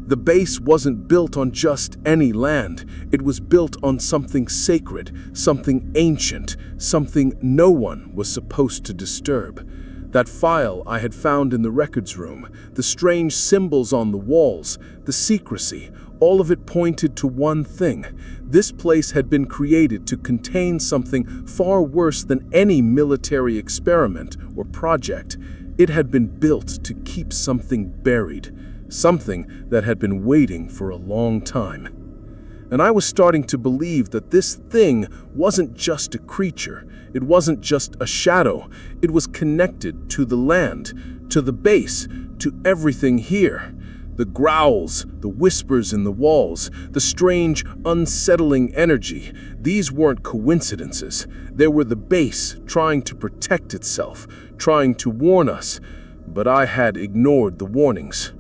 The base wasn't built on just any land. It was built on something sacred, something ancient, something no one was supposed to disturb. That file I had found in the records room, the strange symbols on the walls, the secrecy, all of it pointed to one thing. This place had been created to contain something far worse than any military experiment or project. It had been built to keep something buried, something that had been waiting for a long time. And I was starting to believe that this thing wasn't just a creature. It wasn't just a shadow. It was connected to the land, to the base, to everything here. The growls, the whispers in the walls, the strange, unsettling energy. These weren't coincidences. They were the base trying to protect itself, trying to warn us. But I had ignored the warnings.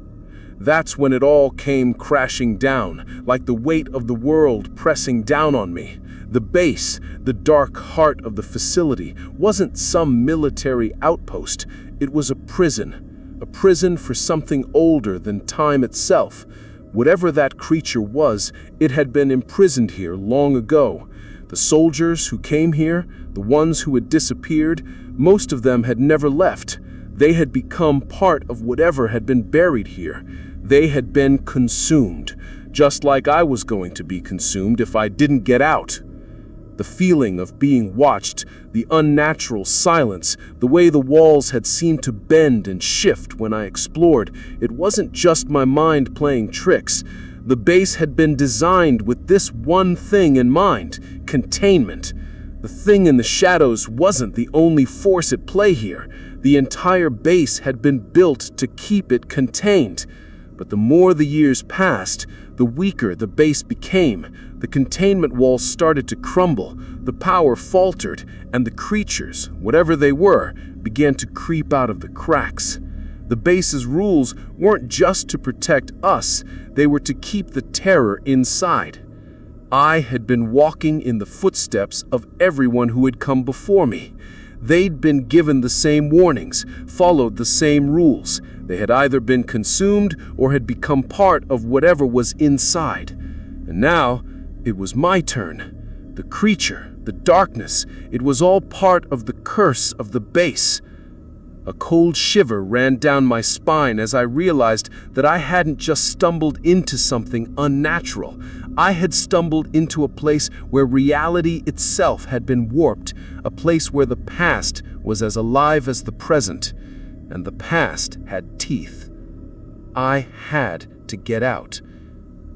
That's when it all came crashing down, like the weight of the world pressing down on me. The base, the dark heart of the facility, wasn't some military outpost. It was a prison for something older than time itself. Whatever that creature was, it had been imprisoned here long ago. The soldiers who came here, the ones who had disappeared, most of them had never left. They had become part of whatever had been buried here. They had been consumed, just like I was going to be consumed if I didn't get out. The feeling of being watched, the unnatural silence, the way the walls had seemed to bend and shift when I explored, it wasn't just my mind playing tricks. The base had been designed with this one thing in mind: containment. The thing in the shadows wasn't the only force at play here. The entire base had been built to keep it contained. But the more the years passed, the weaker the base became. The containment walls started to crumble, the power faltered, and the creatures, whatever they were, began to creep out of the cracks. The base's rules weren't just to protect us, they were to keep the terror inside. I had been walking in the footsteps of everyone who had come before me. They'd been given the same warnings, followed the same rules. They had either been consumed or had become part of whatever was inside. And now, it was my turn. The creature, the darkness, it was all part of the curse of the base. A cold shiver ran down my spine as I realized that I hadn't just stumbled into something unnatural. I had stumbled into a place where reality itself had been warped, a place where the past was as alive as the present, and the past had teeth. I had to get out.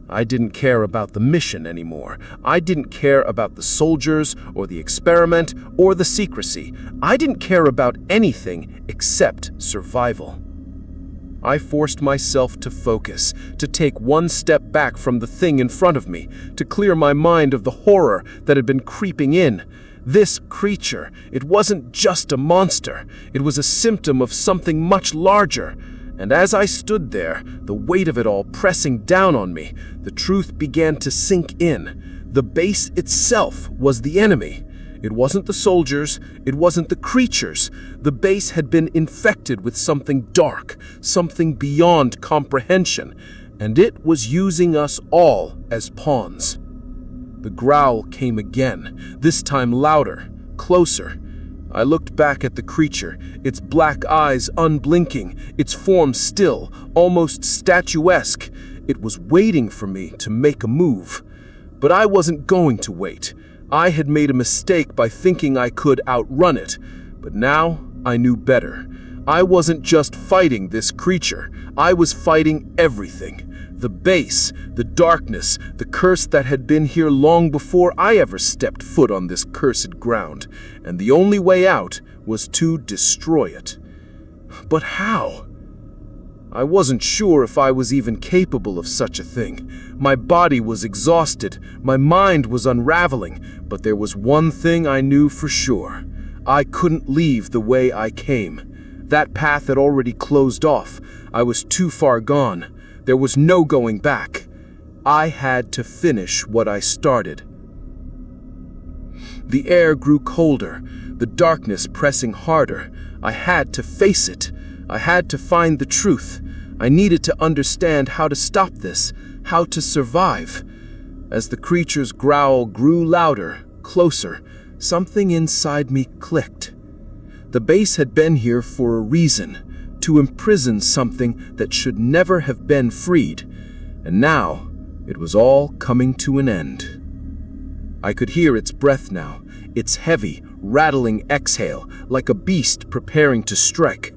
I didn't care about the mission anymore. I didn't care about the soldiers or the experiment or the secrecy. I didn't care about anything except survival. I forced myself to focus, to take one step back from the thing in front of me, to clear my mind of the horror that had been creeping in. This creature, it wasn't just a monster. It was a symptom of something much larger. And as I stood there, the weight of it all pressing down on me, the truth began to sink in. The base itself was the enemy. It wasn't the soldiers, it wasn't the creatures. The base had been infected with something dark, something beyond comprehension. and it was using us all as pawns. The growl came again, this time louder, closer. I looked back at the creature, its black eyes unblinking, its form still, almost statuesque. It was waiting for me to make a move. But I wasn't going to wait. I had made a mistake by thinking I could outrun it. But now I knew better. I wasn't just fighting this creature. I was fighting everything. The base, the darkness, the curse that had been here long before I ever stepped foot on this cursed ground. And the only way out was to destroy it. But how? I wasn't sure if I was even capable of such a thing. My body was exhausted, my mind was unraveling, but there was one thing I knew for sure. I couldn't leave the way I came. That path had already closed off. I was too far gone. There was no going back. I had to finish what I started. The air grew colder, the darkness pressing harder. I had to face it. I had to find the truth. I needed to understand how to stop this, how to survive. As the creature's growl grew louder, closer, something inside me clicked. The base had been here for a reason, to imprison something that should never have been freed. And now, it was all coming to an end. I could hear its breath now, its heavy, rattling exhale, like a beast preparing to strike.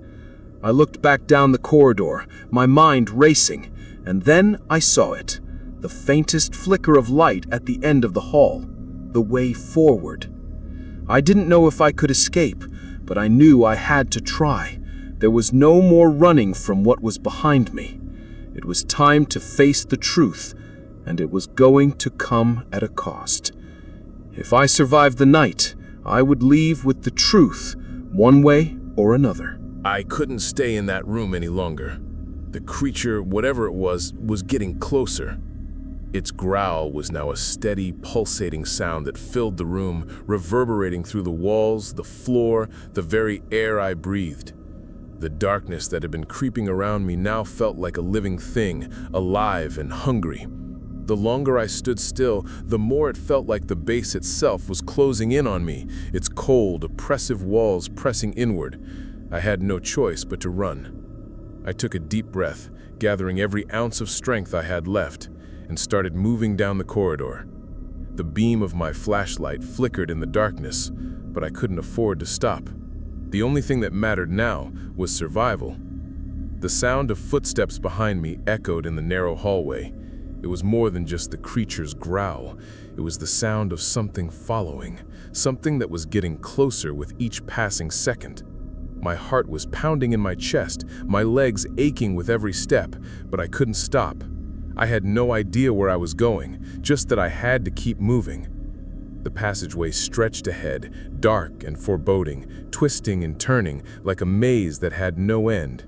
I looked back down the corridor, my mind racing, and then I saw it, the faintest flicker of light at the end of the hall, the way forward. I didn't know if I could escape, but I knew I had to try. There was no more running from what was behind me. It was time to face the truth, and it was going to come at a cost. If I survived the night, I would leave with the truth, one way or another. I couldn't stay in that room any longer. The creature, whatever it was getting closer. Its growl was now a steady, pulsating sound that filled the room, reverberating through the walls, the floor, the very air I breathed. The darkness that had been creeping around me now felt like a living thing, alive and hungry. The longer I stood still, the more it felt like the base itself was closing in on me, its cold, oppressive walls pressing inward. I had no choice but to run. I took a deep breath, gathering every ounce of strength I had left, and started moving down the corridor. The beam of my flashlight flickered in the darkness, but I couldn't afford to stop. The only thing that mattered now was survival. The sound of footsteps behind me echoed in the narrow hallway. It was more than just the creature's growl. It was the sound of something following, something that was getting closer with each passing second. My heart was pounding in my chest, my legs aching with every step, but I couldn't stop. I had no idea where I was going, just that I had to keep moving. The passageway stretched ahead, dark and foreboding, twisting and turning like a maze that had no end.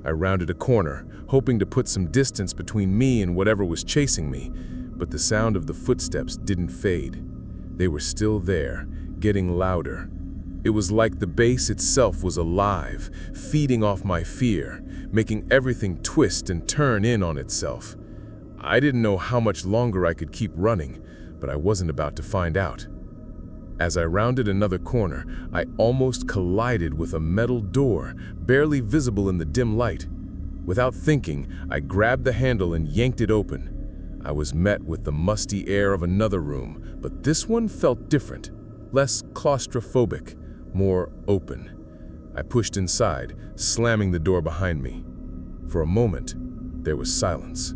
I rounded a corner, hoping to put some distance between me and whatever was chasing me, but the sound of the footsteps didn't fade. They were still there, getting louder. It was like the base itself was alive, feeding off my fear, making everything twist and turn in on itself. I didn't know how much longer I could keep running, but I wasn't about to find out. As I rounded another corner, I almost collided with a metal door, barely visible in the dim light. Without thinking, I grabbed the handle and yanked it open. I was met with the musty air of another room, but this one felt different, less claustrophobic, more open. I pushed inside, slamming the door behind me. For a moment, there was silence.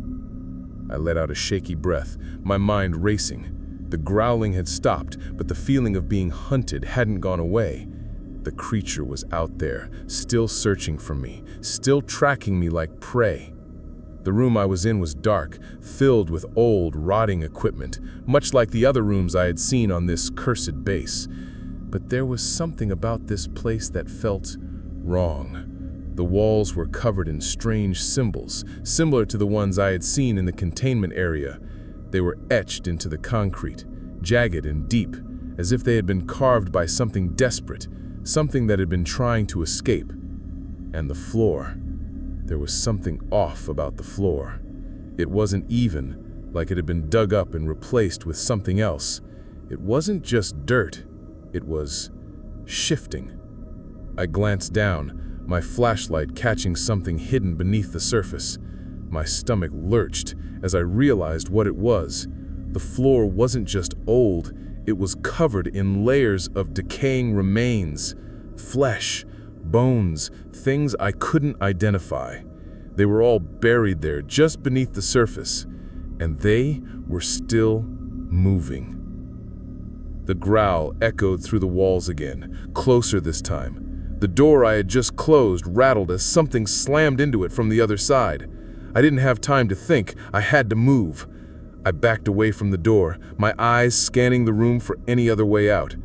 I let out a shaky breath, my mind racing. The growling had stopped, but the feeling of being hunted hadn't gone away. The creature was out there, still searching for me, still tracking me like prey. The room I was in was dark, filled with old, rotting equipment, much like the other rooms I had seen on this cursed base. But there was something about this place that felt wrong. The walls were covered in strange symbols, similar to the ones I had seen in the containment area. They were etched into the concrete, jagged and deep, as if they had been carved by something desperate, something that had been trying to escape. And the floor. There was something off about the floor. It wasn't even, like it had been dug up and replaced with something else. It wasn't just dirt, it was shifting. I glanced down, my flashlight catching something hidden beneath the surface. My stomach lurched as I realized what it was. The floor wasn't just old, it was covered in layers of decaying remains, flesh, bones, things I couldn't identify. They were all buried there just beneath the surface, and they were still moving. The growl echoed through the walls again, closer this time. The door I had just closed rattled as something slammed into it from the other side. I didn't have time to think, I had to move. I backed away from the door, my eyes scanning the room for any other way out.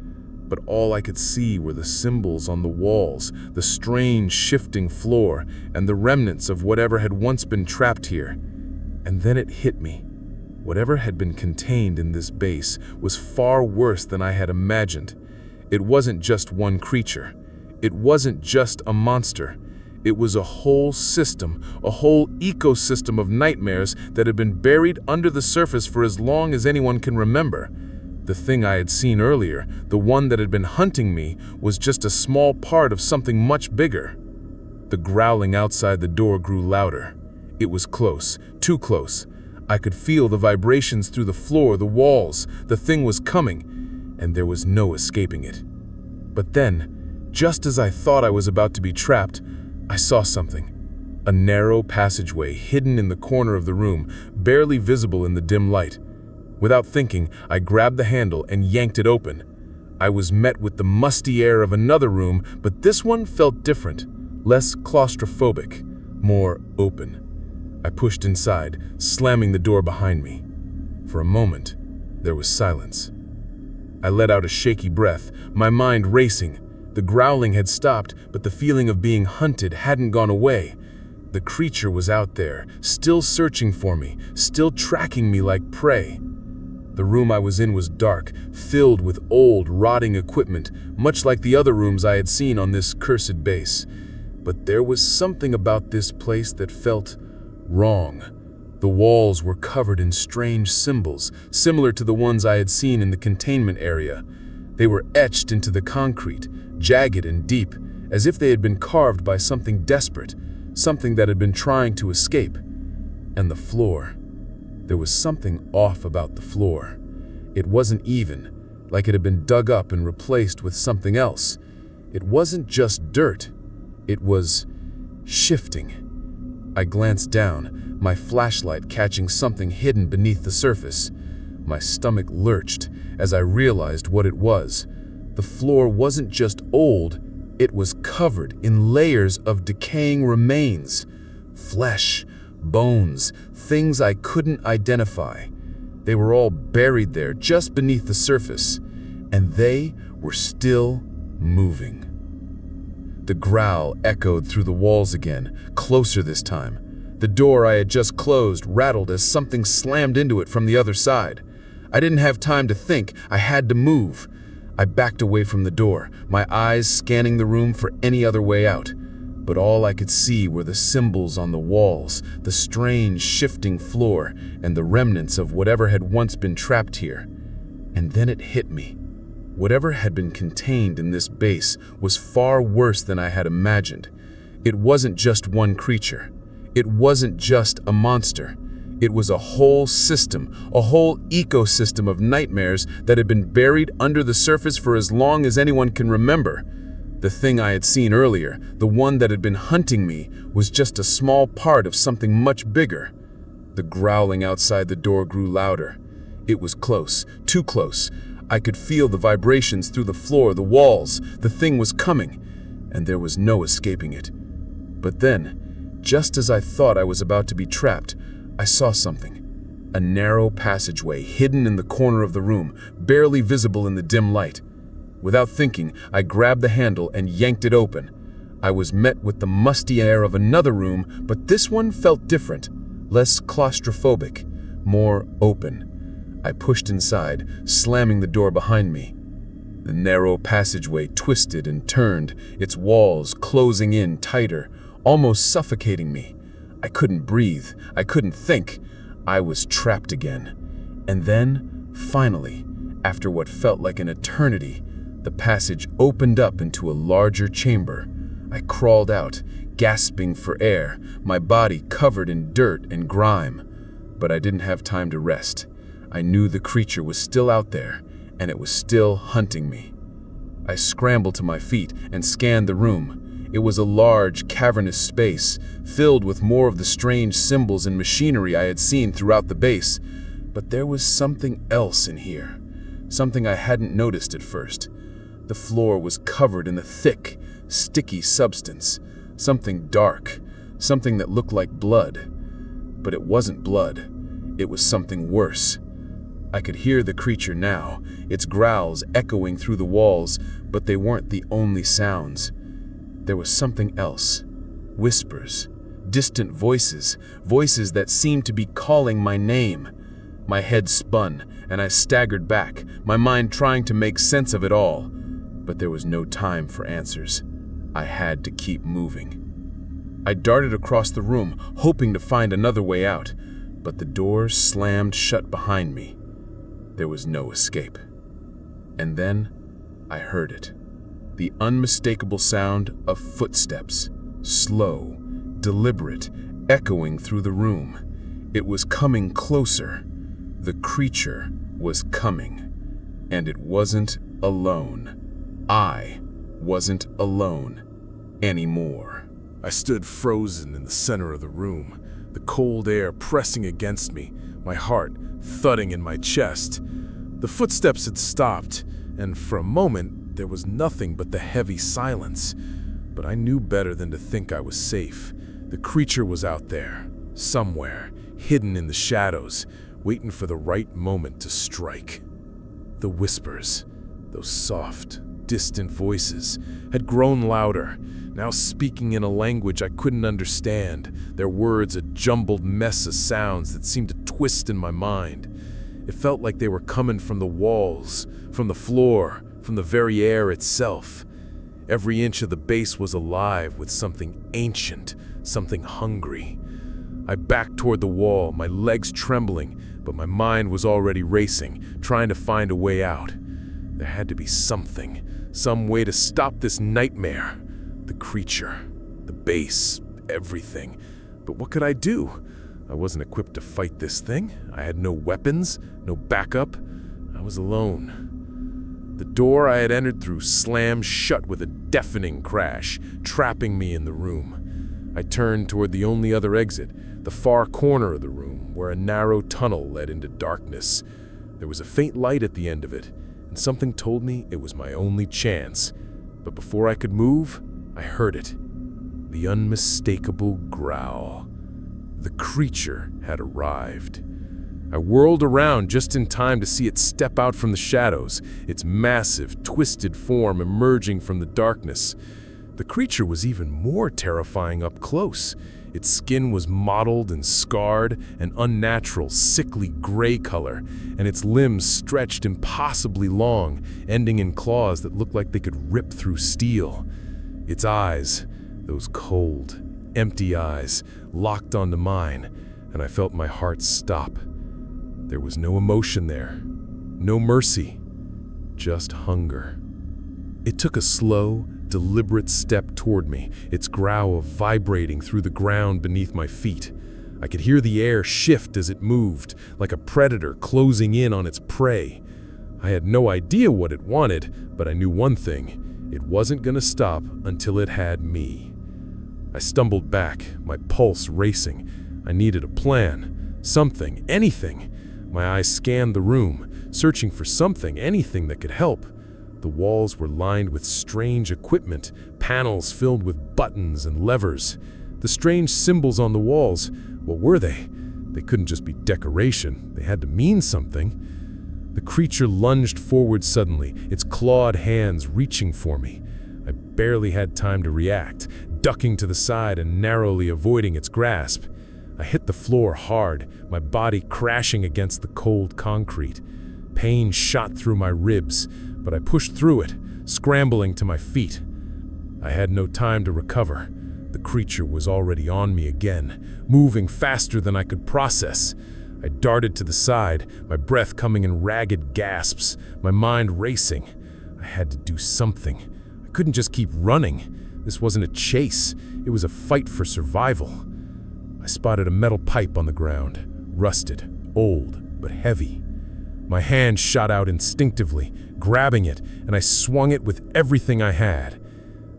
But all I could see were the symbols on the walls, the strange shifting floor, and the remnants of whatever had once been trapped here. And then it hit me. Whatever had been contained in this base was far worse than I had imagined. It wasn't just one creature. It wasn't just a monster. It was a whole system, a whole ecosystem of nightmares that had been buried under the surface for as long as anyone can remember. The thing I had seen earlier, the one that had been hunting me, was just a small part of something much bigger. The growling outside the door grew louder. It was close, too close. I could feel the vibrations through the floor, the walls. The thing was coming, and there was no escaping it. But then, just as I thought I was about to be trapped, I saw something. A narrow passageway hidden in the corner of the room, barely visible in the dim light. Without thinking, I grabbed the handle and yanked it open. I was met with the musty air of another room, but this one felt different, less claustrophobic, more open. I pushed inside, slamming the door behind me. For a moment, there was silence. I let out a shaky breath, my mind racing. The growling had stopped, but the feeling of being hunted hadn't gone away. The creature was out there, still searching for me, still tracking me like prey. The room I was in was dark, filled with old, rotting equipment, much like the other rooms I had seen on this cursed base. But there was something about this place that felt wrong. The walls were covered in strange symbols, similar to the ones I had seen in the containment area. They were etched into the concrete, jagged and deep, as if they had been carved by something desperate, something that had been trying to escape. And the floor. There was something off about the floor. It wasn't even, like it had been dug up and replaced with something else. It wasn't just dirt. It was shifting. I glanced down, my flashlight catching something hidden beneath the surface. My stomach lurched as I realized what it was. The floor wasn't just old, it was covered in layers of decaying remains. Flesh, bones, things I couldn't identify. They were all buried there just beneath the surface, and they were still moving. The growl echoed through the walls again, closer this time. The door I had just closed rattled as something slammed into it from the other side. I didn't have time to think, I had to move. I backed away from the door, my eyes scanning the room for any other way out. But all I could see were the symbols on the walls, the strange shifting floor, and the remnants of whatever had once been trapped here. And then it hit me. Whatever had been contained in this base was far worse than I had imagined. It wasn't just one creature. It wasn't just a monster. It was a whole system, a whole ecosystem of nightmares that had been buried under the surface for as long as anyone can remember. The thing I had seen earlier, the one that had been hunting me, was just a small part of something much bigger. The growling outside the door grew louder. It was close, too close. I could feel the vibrations through the floor, the walls. The thing was coming, and there was no escaping it. But then, just as I thought I was about to be trapped, I saw something. A narrow passageway hidden in the corner of the room, barely visible in the dim light. Without thinking, I grabbed the handle and yanked it open. I was met with the musty air of another room, but this one felt different, less claustrophobic, more open. I pushed inside, slamming the door behind me. The narrow passageway twisted and turned, its walls closing in tighter, almost suffocating me. I couldn't breathe. I couldn't think. I was trapped again. And then, finally, after what felt like an eternity, the passage opened up into a larger chamber. I crawled out, gasping for air, my body covered in dirt and grime. But I didn't have time to rest. I knew the creature was still out there, and it was still hunting me. I scrambled to my feet and scanned the room. It was a large, cavernous space, filled with more of the strange symbols and machinery I had seen throughout the base. But there was something else in here, something I hadn't noticed at first. The floor was covered in a thick, sticky substance, something dark, something that looked like blood. But it wasn't blood. It was something worse. I could hear the creature now, its growls echoing through the walls, but they weren't the only sounds. There was something else. Whispers, distant voices, voices that seemed to be calling my name. My head spun, and I staggered back, my mind trying to make sense of it all. But there was no time for answers. I had to keep moving. I darted across the room, hoping to find another way out, but the doors slammed shut behind me. There was no escape. And then I heard it. The unmistakable sound of footsteps, slow, deliberate, echoing through the room. It was coming closer. The creature was coming. And it wasn't alone. I wasn't alone anymore. I stood frozen in the center of the room, the cold air pressing against me, my heart thudding in my chest. The footsteps had stopped, and for a moment there was nothing but the heavy silence. But I knew better than to think I was safe. The creature was out there, somewhere, hidden in the shadows, waiting for the right moment to strike. The whispers, those soft, distant voices, had grown louder, now speaking in a language I couldn't understand, their words a jumbled mess of sounds that seemed to twist in my mind. It felt like they were coming from the walls, from the floor, from the very air itself. Every inch of the base was alive with something ancient, something hungry. I backed toward the wall, my legs trembling, but my mind was already racing, trying to find a way out. There had to be something, some way to stop this nightmare. The creature, the base, everything. But what could I do? I wasn't equipped to fight this thing. I had no weapons, no backup. I was alone. The door I had entered through slammed shut with a deafening crash, trapping me in the room. I turned toward the only other exit, the far corner of the room, where a narrow tunnel led into darkness. There was a faint light at the end of it, and something told me it was my only chance. But before I could move, I heard it. The unmistakable growl. The creature had arrived. I whirled around just in time to see it step out from the shadows, its massive, twisted form emerging from the darkness. The creature was even more terrifying up close. Its skin was mottled and scarred, an unnatural, sickly gray color, and its limbs stretched impossibly long, ending in claws that looked like they could rip through steel. Its eyes, those cold, empty eyes, locked onto mine, and I felt my heart stop. There was no emotion there, no mercy, just hunger. It took a slow, deliberate step toward me, its growl vibrating through the ground beneath my feet. I could hear the air shift as it moved, like a predator closing in on its prey. I had no idea what it wanted, but I knew one thing. It wasn't going to stop until it had me. I stumbled back, my pulse racing. I needed a plan, something, anything. My eyes scanned the room, searching for something, anything that could help. The walls were lined with strange equipment, panels filled with buttons and levers. The strange symbols on the walls, what were they? They couldn't just be decoration. They had to mean something. The creature lunged forward suddenly, its clawed hands reaching for me. I barely had time to react, ducking to the side and narrowly avoiding its grasp. I hit the floor hard, my body crashing against the cold concrete. Pain shot through my ribs, but I pushed through it, scrambling to my feet. I had no time to recover. The creature was already on me again, moving faster than I could process. I darted to the side, my breath coming in ragged gasps, my mind racing. I had to do something. I couldn't just keep running. This wasn't a chase, it was a fight for survival. I spotted a metal pipe on the ground, rusted, old, but heavy. My hand shot out instinctively, grabbing it, and I swung it with everything I had.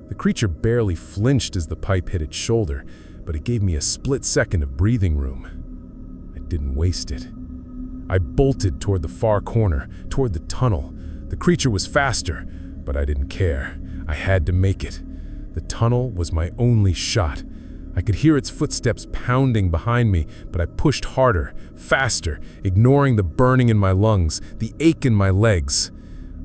The creature barely flinched as the pipe hit its shoulder, but it gave me a split second of breathing room. I didn't waste it. I bolted toward the far corner, toward the tunnel. The creature was faster, but I didn't care. I had to make it. The tunnel was my only shot. I could hear its footsteps pounding behind me, but I pushed harder, faster, ignoring the burning in my lungs, the ache in my legs.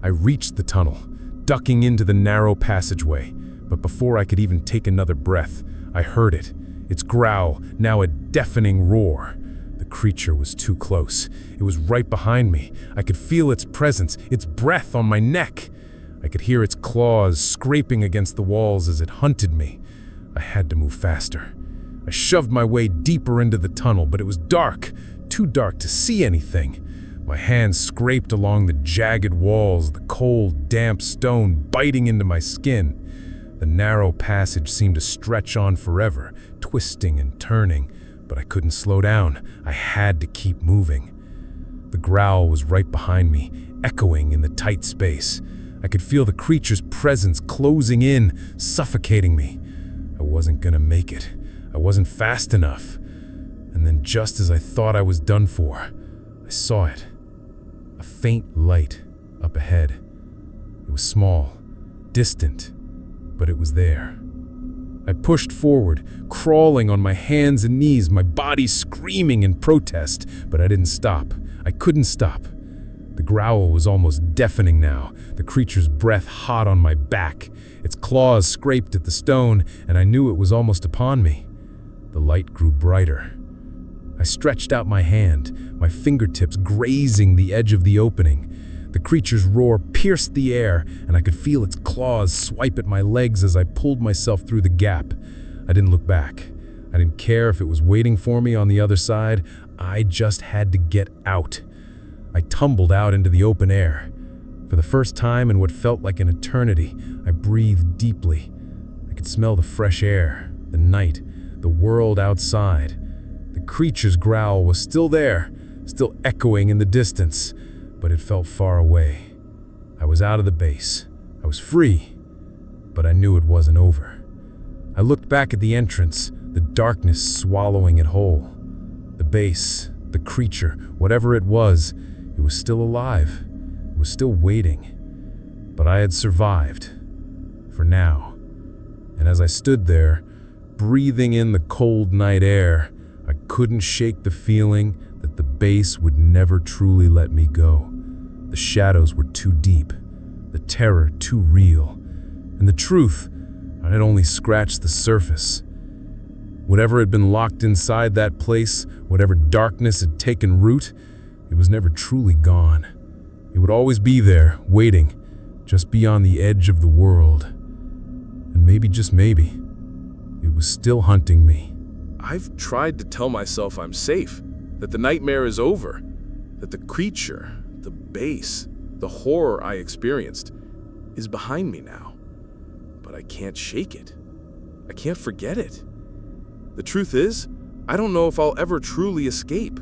I reached the tunnel, ducking into the narrow passageway, but before I could even take another breath, I heard it, its growl, now a deafening roar. The creature was too close. It was right behind me. I could feel its presence, its breath on my neck. I could hear its claws scraping against the walls as it hunted me. I had to move faster. I shoved my way deeper into the tunnel, but it was dark, too dark to see anything. My hands scraped along the jagged walls, the cold, damp stone biting into my skin. The narrow passage seemed to stretch on forever, twisting and turning, but I couldn't slow down. I had to keep moving. The growl was right behind me, echoing in the tight space. I could feel the creature's presence closing in, suffocating me. I wasn't gonna make it. I wasn't fast enough. And then just as I thought I was done for, I saw it. A faint light up ahead. It was small, distant, but it was there. I pushed forward, crawling on my hands and knees, my body screaming in protest, but I didn't stop. I couldn't stop. The growl was almost deafening now, the creature's breath hot on my back. Its claws scraped at the stone, and I knew it was almost upon me. The light grew brighter. I stretched out my hand, my fingertips grazing the edge of the opening. The creature's roar pierced the air, and I could feel its claws swipe at my legs as I pulled myself through the gap. I didn't look back. I didn't care if it was waiting for me on the other side. I just had to get out. I tumbled out into the open air. For the first time in what felt like an eternity, I breathed deeply. I could smell the fresh air, the night, the world outside. The creature's growl was still there, still echoing in the distance, but it felt far away. I was out of the base. I was free, but I knew it wasn't over. I looked back at the entrance, the darkness swallowing it whole. The base, the creature, whatever it was still alive. It was still waiting. But I had survived. For now. And as I stood there, breathing in the cold night air, I couldn't shake the feeling that the base would never truly let me go. The shadows were too deep, the terror too real, and the truth, I had only scratched the surface. Whatever had been locked inside that place, whatever darkness had taken root, it was never truly gone. It would always be there, waiting, just beyond the edge of the world. And maybe, just maybe, it was still hunting me. I've tried to tell myself I'm safe, that the nightmare is over, that the creature, the base, the horror I experienced is behind me now. But I can't shake it. I can't forget it. The truth is, I don't know if I'll ever truly escape.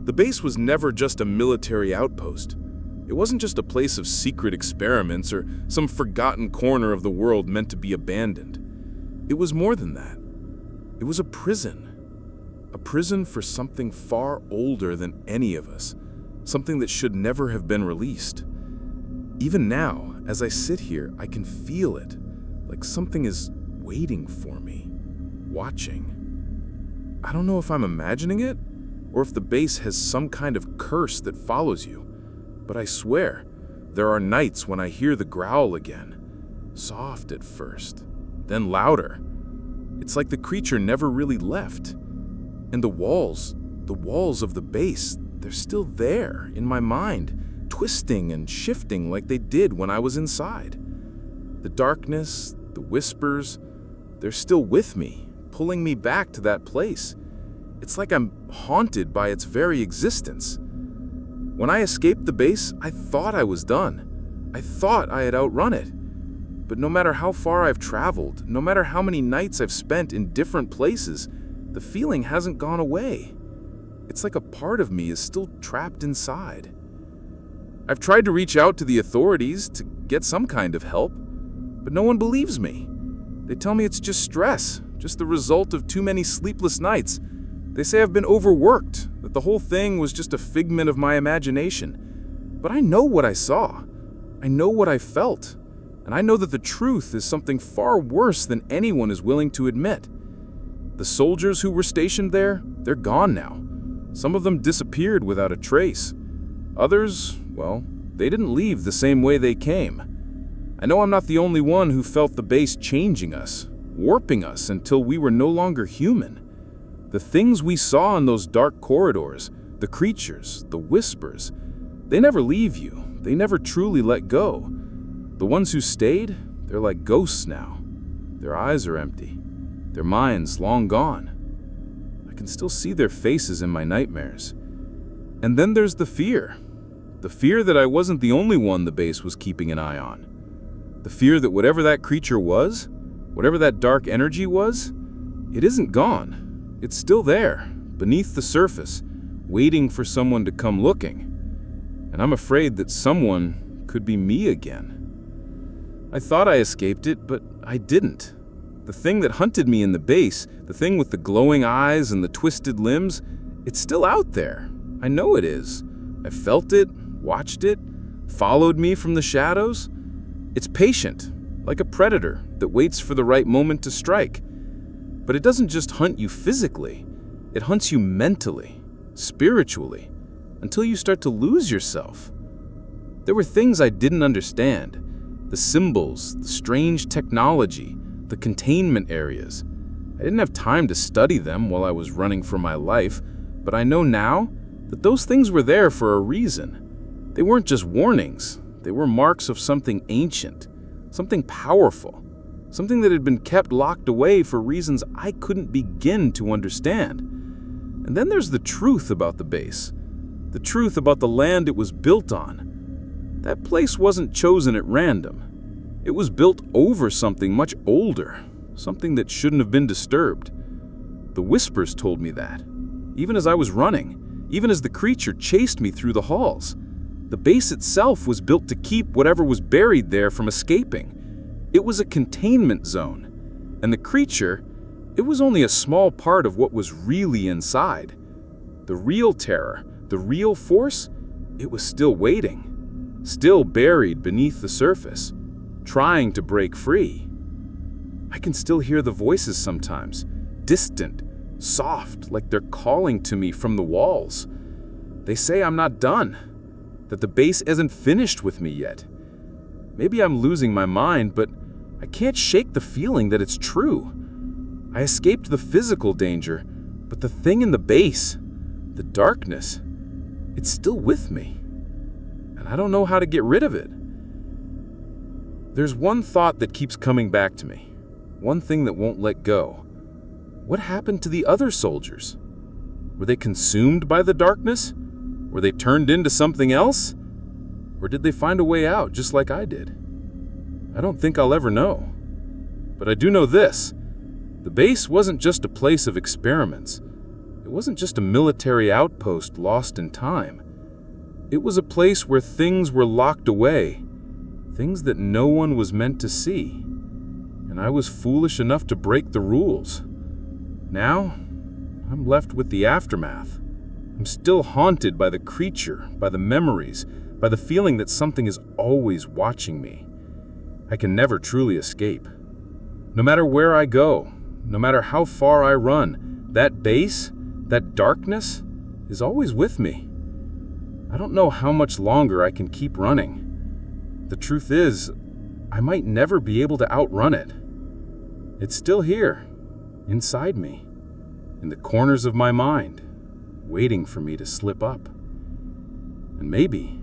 The base was never just a military outpost. It wasn't just a place of secret experiments or some forgotten corner of the world meant to be abandoned. It was more than that. It was a prison. A prison for something far older than any of us. Something that should never have been released. Even now, as I sit here, I can feel it. Like something is waiting for me. Watching. I don't know if I'm imagining it, or if the base has some kind of curse that follows you. But I swear, there are nights when I hear the growl again. Soft at first, then louder. It's like the creature never really left. And the walls of the base, they're still there in my mind, twisting and shifting like they did when I was inside. The darkness, the whispers, they're still with me, pulling me back to that place. It's like I'm haunted by its very existence. When I escaped the base, I thought I was done. I thought I had outrun it. But no matter how far I've traveled, no matter how many nights I've spent in different places, the feeling hasn't gone away. It's like a part of me is still trapped inside. I've tried to reach out to the authorities to get some kind of help, but no one believes me. They tell me it's just stress, just the result of too many sleepless nights. They say I've been overworked, that the whole thing was just a figment of my imagination. But I know what I saw. I know what I felt. And I know that the truth is something far worse than anyone is willing to admit. The soldiers who were stationed there, they're gone now. Some of them disappeared without a trace. Others, well, they didn't leave the same way they came. I know I'm not the only one who felt the base changing us, warping us until we were no longer human. The things we saw in those dark corridors, the creatures, the whispers, they never leave you. They never truly let go. The ones who stayed, they're like ghosts now. Their eyes are empty. Their minds long gone. I can still see their faces in my nightmares. And then there's the fear. The fear that I wasn't the only one the base was keeping an eye on. The fear that whatever that creature was, whatever that dark energy was, it isn't gone. It's still there, beneath the surface, waiting for someone to come looking. And I'm afraid that someone could be me again. I thought I escaped it, but I didn't. The thing that hunted me in the base, the thing with the glowing eyes and the twisted limbs, it's still out there. I know it is. I felt it, watched it, followed me from the shadows. It's patient, like a predator that waits for the right moment to strike. But it doesn't just hunt you physically, it hunts you mentally, spiritually, until you start to lose yourself. There were things I didn't understand. The symbols, the strange technology, the containment areas. I didn't have time to study them while I was running for my life, but I know now that those things were there for a reason. They weren't just warnings, they were marks of something ancient, something powerful. Something that had been kept locked away for reasons I couldn't begin to understand. And then there's the truth about the base. The truth about the land it was built on. That place wasn't chosen at random. It was built over something much older, something that shouldn't have been disturbed. The whispers told me that, even as I was running, even as the creature chased me through the halls. The base itself was built to keep whatever was buried there from escaping. It was a containment zone, and the creature, it was only a small part of what was really inside. The real terror, the real force, it was still waiting, still buried beneath the surface, trying to break free. I can still hear the voices sometimes, distant, soft, like they're calling to me from the walls. They say I'm not done, that the base isn't finished with me yet. Maybe I'm losing my mind, but I can't shake the feeling that it's true. I escaped the physical danger, but the thing in the base, the darkness, it's still with me. And I don't know how to get rid of it. There's one thought that keeps coming back to me, one thing that won't let go. What happened to the other soldiers? Were they consumed by the darkness? Were they turned into something else? Or did they find a way out just like I did? I don't think I'll ever know. But I do know this. The base wasn't just a place of experiments. It wasn't just a military outpost lost in time. It was a place where things were locked away, things that no one was meant to see. And I was foolish enough to break the rules. Now, I'm left with the aftermath. I'm still haunted by the creature, by the memories, by the feeling that something is always watching me. I can never truly escape. No matter where I go, no matter how far I run, that base, that darkness, is always with me. I don't know how much longer I can keep running. The truth is, I might never be able to outrun it. It's still here, inside me, in the corners of my mind, waiting for me to slip up. And maybe,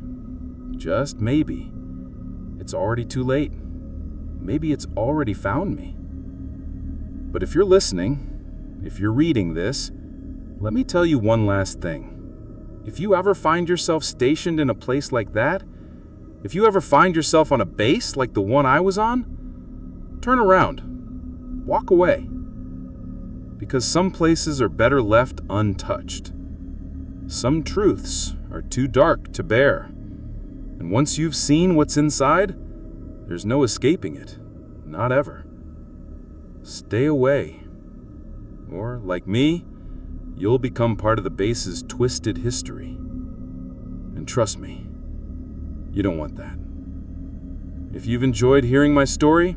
just maybe, it's already too late. Maybe it's already found me. But if you're listening, if you're reading this, Let me tell you one last thing. If you ever find yourself stationed in a place like that, if you ever find yourself on a base like the one I was on, turn around. Walk away. Because some places are better left untouched. Some truths are too dark to bear. And once you've seen what's inside, there's no escaping it. Not ever. Stay away. Or, like me, you'll become part of the base's twisted history. And trust me, you don't want that. If you've enjoyed hearing my story,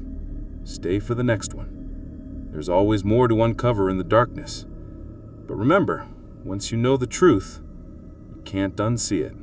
stay for the next one. There's always more to uncover in the darkness. But remember, once you know the truth, you can't unsee it.